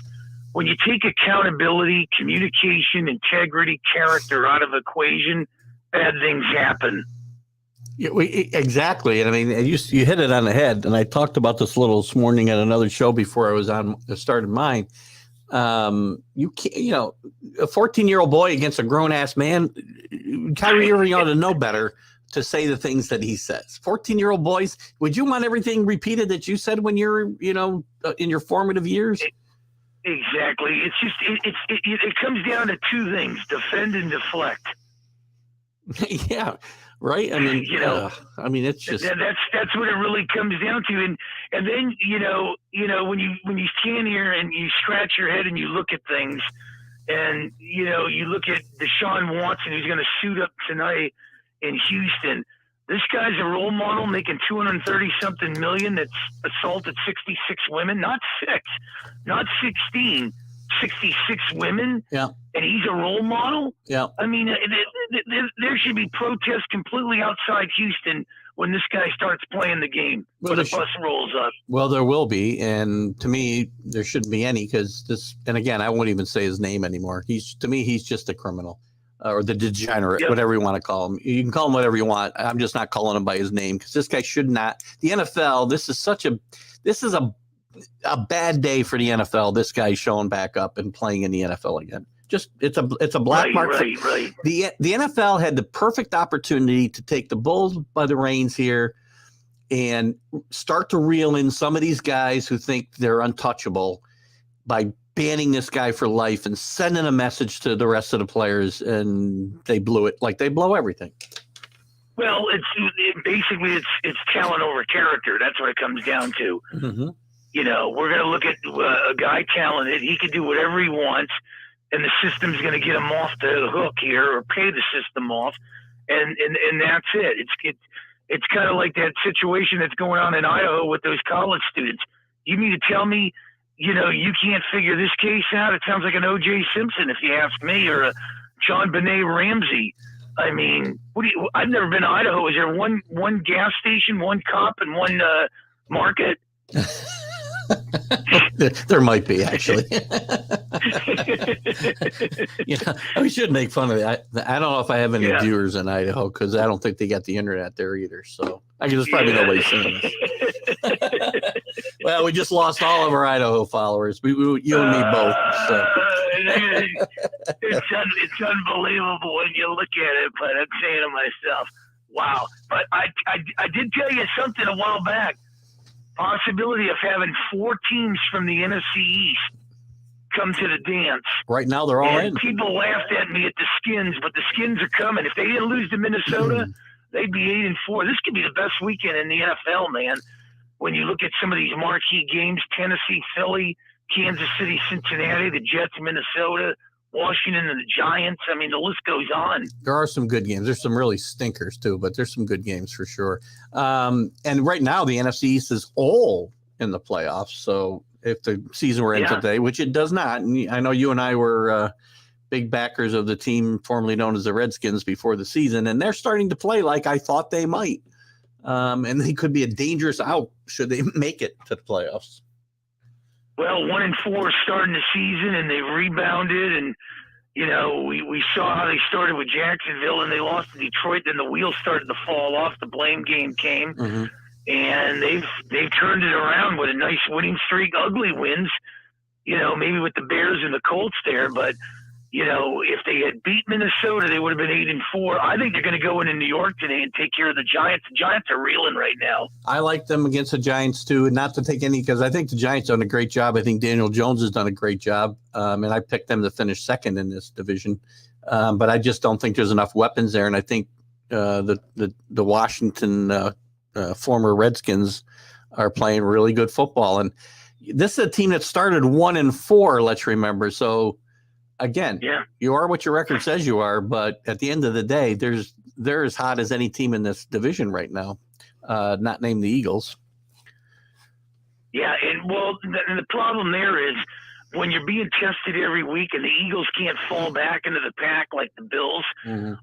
when you take accountability, communication, integrity, character out of equation, bad things happen. Yeah, exactly. And I mean, you hit it on the head. And I talked about this a little this morning at another show before I started mine. You can't, a 14-year-old boy against a grown-ass man, Kyrie Irving ought to know better to say the things that he says. 14-year-old boys, would you want everything repeated that you said when you're, in your formative years? Exactly. It's just, it comes down to two things, defend and deflect. Yeah. Right. I mean, it's just that's what it really comes down to. And then, when you stand here and you scratch your head and you look at things and, you look at Deshaun Watson, who's going to suit up tonight in Houston. This guy's a role model making $230-something million that's assaulted 66 women, not 6, not 16, 66 women. Yeah. And he's a role model. Yeah. I mean, there should be protests completely outside Houston when this guy starts playing the game, when the bus rolls up. Well, there will be. And to me, there shouldn't be any because and again, I won't even say his name anymore. To me, he's just a criminal. Or the degenerate, whatever you want to call him. You can call him whatever you want. I'm just not calling him by his name because this guy should not. The NFL, this is a bad day for the NFL. This guy's showing back up and playing in the NFL again. It's a black mark. Right. The NFL had the perfect opportunity to take the bulls by the reins here and start to reel in some of these guys who think they're untouchable by banning this guy for life and sending a message to the rest of the players, and they blew it like they blow everything. Well, it's talent over character. That's what it comes down to. Mm-hmm. We're going to look at a guy talented. He can do whatever he wants, and the system's going to get him off the hook here or pay the system off, and that's it. It's kind of like that situation that's going on in Idaho with those college students. You mean to tell me, you can't figure this case out? It sounds like an O.J. Simpson, if you ask me, or a John Benet Ramsey. I mean, I've never been to Idaho. Is there one gas station, one cop, and one market? There might be, actually. We should make fun of it. I don't know if I have any viewers in Idaho because I don't think they got the internet there either. So there's probably nobody seeing this. Well, we just lost all of our Idaho followers. You and me both. So. It's unbelievable when you look at it, but I'm saying to myself, wow. But I did tell you something a while back. Possibility of having 4 teams from the NFC East come to the dance. Right now, they're all in. People laughed at me at the Skins, but the Skins are coming. If they didn't lose to Minnesota, They'd be 8-4. This could be the best weekend in the NFL, man. When you look at some of these marquee games, Tennessee, Philly, Kansas City, Cincinnati, the Jets, Minnesota, Washington, and the Giants. I mean, the list goes on. There are some good games. There's some really stinkers too, but there's some good games for sure. And right now, the NFC East is all in the playoffs. So if the season were in today, which it does not, and I know you and I were big backers of the team formerly known as the Redskins before the season, and they're starting to play like I thought they might. And they could be a dangerous out should they make it to the playoffs. Well, 1-4 starting the season, and they've rebounded. And, you know, we saw how they started with Jacksonville, and they lost to Detroit. Then the wheels started to fall off. The blame game came. Mm-hmm. And they've turned it around with a nice winning streak, ugly wins, you know, maybe with the Bears and the Colts there. But, you know, if they had beat Minnesota, they would have been 8-4. I think they're going to go into New York today and take care of the Giants. The Giants are reeling right now. I like them against the Giants, too, and not to take any, because I think the Giants done a great job. I think Daniel Jones has done a great job, and I picked them to finish second in this division. But I just don't think there's enough weapons there, and I think the Washington former Redskins are playing really good football. And this is a team that started 1-4, let's remember. So, again, you are what your record says you are, but at the end of the day, they're as hot as any team in this division right now, not named the Eagles. Yeah, and the problem there is when you're being tested every week and the Eagles can't fall back into the pack like the Bills,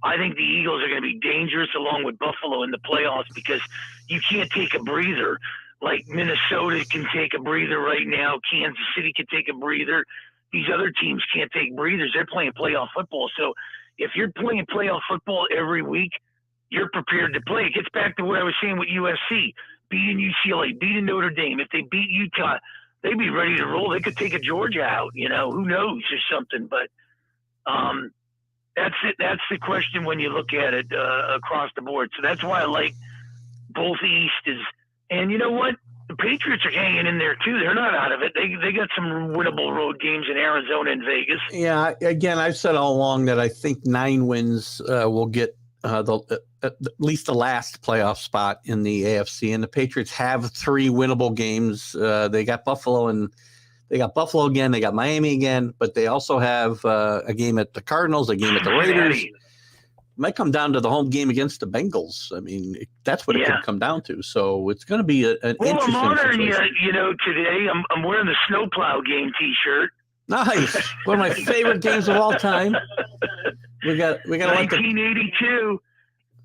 I think the Eagles are going to be dangerous along with Buffalo in the playoffs because you can't take a breather. Like Minnesota can take a breather right now. Kansas City can take a breather. These other teams can't take breathers. They're playing playoff football. So if you're playing playoff football every week, you're prepared to play. It gets back to what I was saying with USC, beating UCLA, beating Notre Dame. If they beat Utah, they'd be ready to roll. They could take a Georgia out, you know, who knows or something. But that's it. That's the question when you look at it across the board. So that's why I like both Easts. And you know what? The Patriots are hanging in there, too. They're not out of it. They got some winnable road games in Arizona and Vegas. Yeah, again, I've said all along that I think 9 wins will get at least the last playoff spot in the AFC. And the Patriots have 3 winnable games. They got Buffalo again. They got Miami again. But they also have a game at the Cardinals, a game at the Raiders. Might come down to the home game against the Bengals. I mean, that's what it could come down to. So it's going to be an interesting I'm honoring you know, today I'm wearing the Snowplow game T-shirt. Nice. One of my favorite games of all time. We got 1982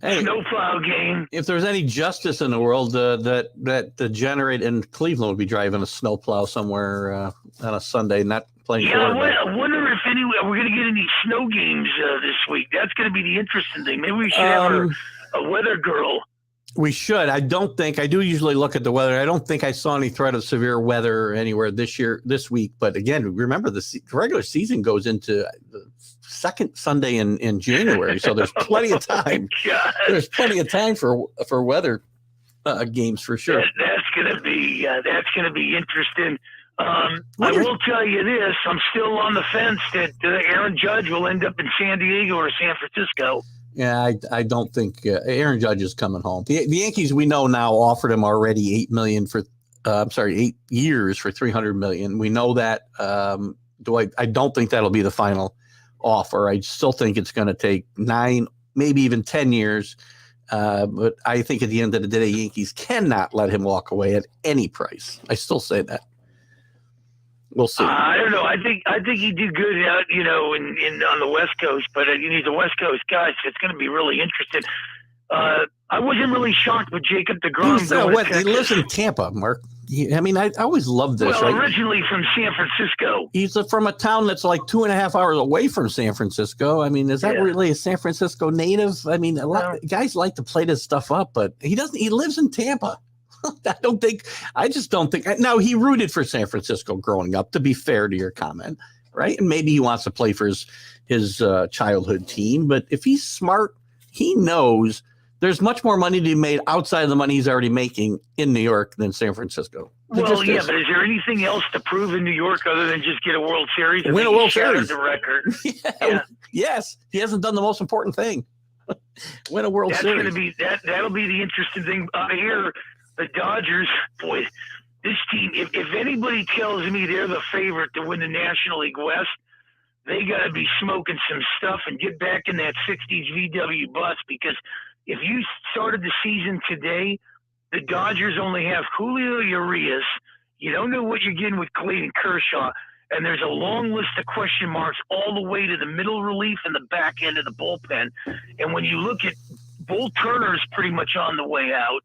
Snowplow game. If there's any justice in the world, that Degenerate in Cleveland would be driving a snowplow somewhere on a Sunday, not playing. Yeah, I wonder if we're going to get any snow games this week. That's going to be the interesting thing. Maybe we should have a weather girl. We should. I do usually look at the weather. I don't think I saw any threat of severe weather anywhere this week. But again, remember the regular season goes into the second Sunday in January. So there's plenty of time. There's plenty of time for weather games for sure. That's going to be interesting. I will tell you this, I'm still on the fence that Aaron Judge will end up in San Diego or San Francisco. Yeah, I don't think Aaron Judge is coming home. The Yankees, we know now, offered him already $8 years for $300 million. We know that. I don't think that'll be the final offer. I still think it's going to take 9, maybe even 10 years. But I think at the end of the day, the Yankees cannot let him walk away at any price. I still say that. We'll see. I don't know. I think he'd do good out, you know, on the West Coast, but you need the West Coast guys. So it's going to be really interesting. I wasn't really shocked with Jacob deGrom. He lives in Tampa, Mark. I always loved this. Well, originally from San Francisco. He's from a town that's like 2.5 hours away from San Francisco. I mean, is that really a San Francisco native? I mean, a lot of guys like to play this stuff up, but he doesn't. He lives in Tampa. I just don't think. Now, he rooted for San Francisco growing up, to be fair to your comment, right? And maybe he wants to play for his childhood team. But if he's smart, he knows there's much more money to be made outside of the money he's already making in New York than San Francisco. Well, yeah, but is there anything else to prove in New York other than just get a World Series? Win a World Series. The record. Yes, he hasn't done the most important thing. Win a World Series. That'll be the interesting thing. I hear the Dodgers, boy, this team, if anybody tells me they're the favorite to win the National League West, they got to be smoking some stuff and get back in that 60s VW bus, because if you started the season today, the Dodgers only have Julio Urias. You don't know what you're getting with Clayton Kershaw, and there's a long list of question marks all the way to the middle relief and the back end of the bullpen. And when you look at Bull Turner's pretty much on the way out,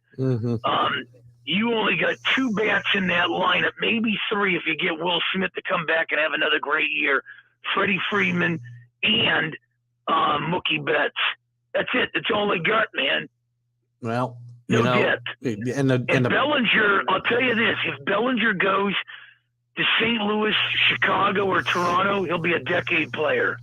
you only got 2 bats in that lineup, maybe 3 if you get Will Smith to come back and have another great year. Freddie Freeman and Mookie Betts. That's it. That's all they got, man. Well, no depth. And Bellinger, I'll tell you this: if Bellinger goes to St. Louis, Chicago, or Toronto, he'll be a decade player.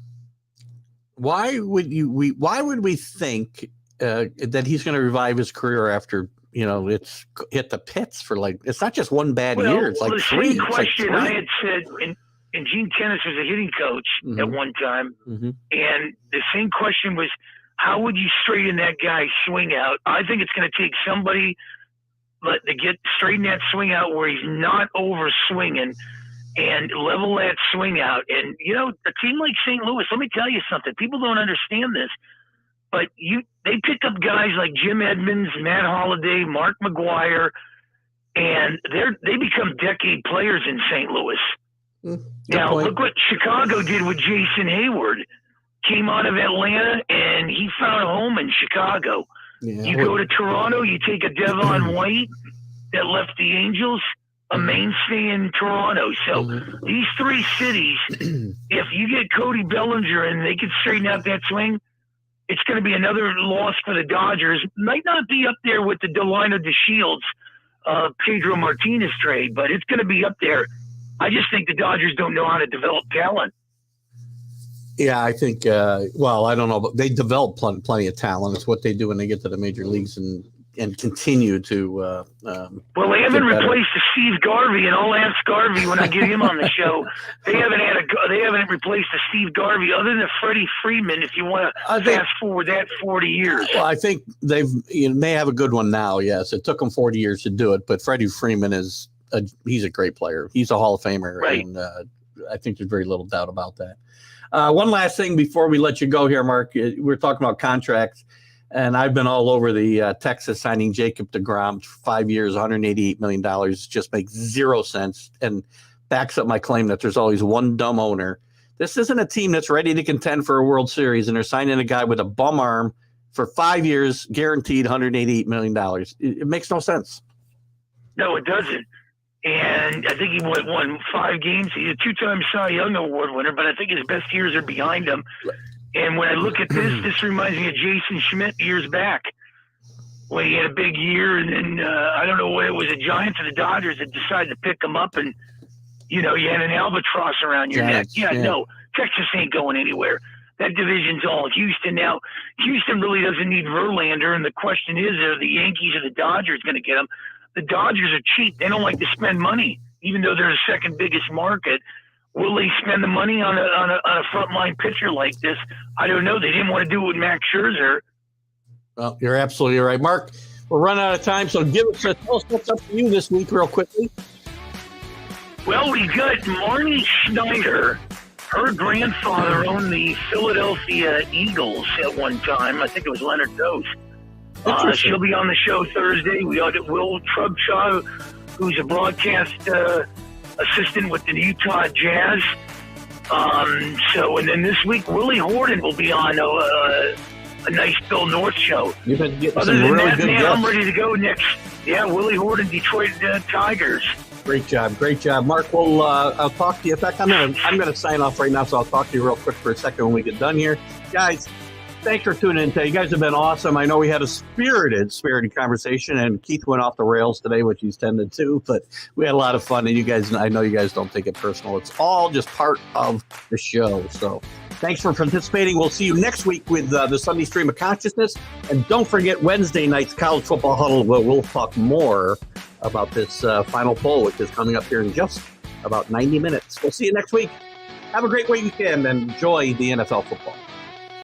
Why would we think that he's going to revive his career after it's hit the pits for it's not just one bad year. It's like the 3. Same question I had said, and Gene Tennis was a hitting coach at one time, and the same question was, how would you straighten that guy's swing out? I think it's going to take somebody to straighten that swing out where he's not over swinging and level that swing out. And, a team like St. Louis, let me tell you something. People don't understand this, but they pick up guys like Jim Edmonds, Matt Holliday, Mark McGwire, and they become decade players in St. Louis. Now, look what Chicago did with Jason Hayward. Came out of Atlanta, and he found a home in Chicago. Yeah, you go to Toronto, you take a Devon White that left the Angels, a mainstay in Toronto. So these 3 cities, if you get Cody Bellinger and they can straighten out that swing, it's going to be another loss for the Dodgers. Might not be up there with the Delino DeShields, Pedro Martinez trade, but it's going to be up there. I just think the Dodgers don't know how to develop talent. Yeah, I think, I don't know, but they develop plenty of talent. It's what they do when they get to the major leagues and continue to. Well, they haven't replaced Steve Garvey, and I'll ask Garvey when I get him on the show. They haven't replaced Steve Garvey other than Freddie Freeman. If you want to fast forward that 40 years. Well, I think may have a good one now. Yes, it took them 40 years to do it, but Freddie Freeman he's a great player. He's a Hall of Famer, right? And I think there's very little doubt about that. One last thing before we let you go here, Mark. We're talking about contracts, and I've been all over the Texas signing Jacob deGrom, 5 years, $188 million, just makes 0 sense, and backs up my claim that there's always one dumb owner. This isn't a team that's ready to contend for a World Series, and they're signing a guy with a bum arm for 5 years, guaranteed $188 million. It makes no sense. No, it doesn't. And I think he won 5 games. He's a 2-time Cy Young Award winner, but I think his best years are behind him. And when I look at this reminds me of Jason Schmidt years back when he had a big year. And then I don't know whether it was the Giants or the Dodgers that decided to pick him up. And, you had an albatross around your neck. Yeah, no, Texas ain't going anywhere. That division's all Houston. Now, Houston really doesn't need Verlander. And the question is, are the Yankees or the Dodgers going to get him? The Dodgers are cheap. They don't like to spend money, even though they're the second biggest market. Will they spend the money on a frontline pitcher like this? I don't know. They didn't want to do it with Max Scherzer. Well, you're absolutely right, Mark. We're running out of time, so tell us what's up for you this week, real quickly. Well, we got Marnie Schneider. Her grandfather owned the Philadelphia Eagles at one time. I think it was Leonard Dose. She'll be on the show Thursday. We got Will Trubshaw, who's a broadcast assistant with the Utah Jazz. And then this week, Willie Horton will be on a nice Bill North show. You've been getting Other some than really that, good man, guests. I'm ready to go next. Yeah, Willie Horton, Detroit Tigers. Great job, Mark. Well, I'll talk to you. In fact, I'm gonna sign off right now, so I'll talk to you real quick for a second when we get done here, guys. Thanks for tuning in today. You guys have been awesome. I know we had a spirited conversation, and Keith went off the rails today, which he's tended to, but we had a lot of fun, and I know you guys don't take it personal. It's all just part of the show. So thanks for participating. We'll see you next week with the Sunday Stream of Consciousness. And don't forget Wednesday night's College Football Huddle, where we'll talk more about this final poll, which is coming up here in just about 90 minutes. We'll see you next week. Have a great weekend and enjoy the NFL football.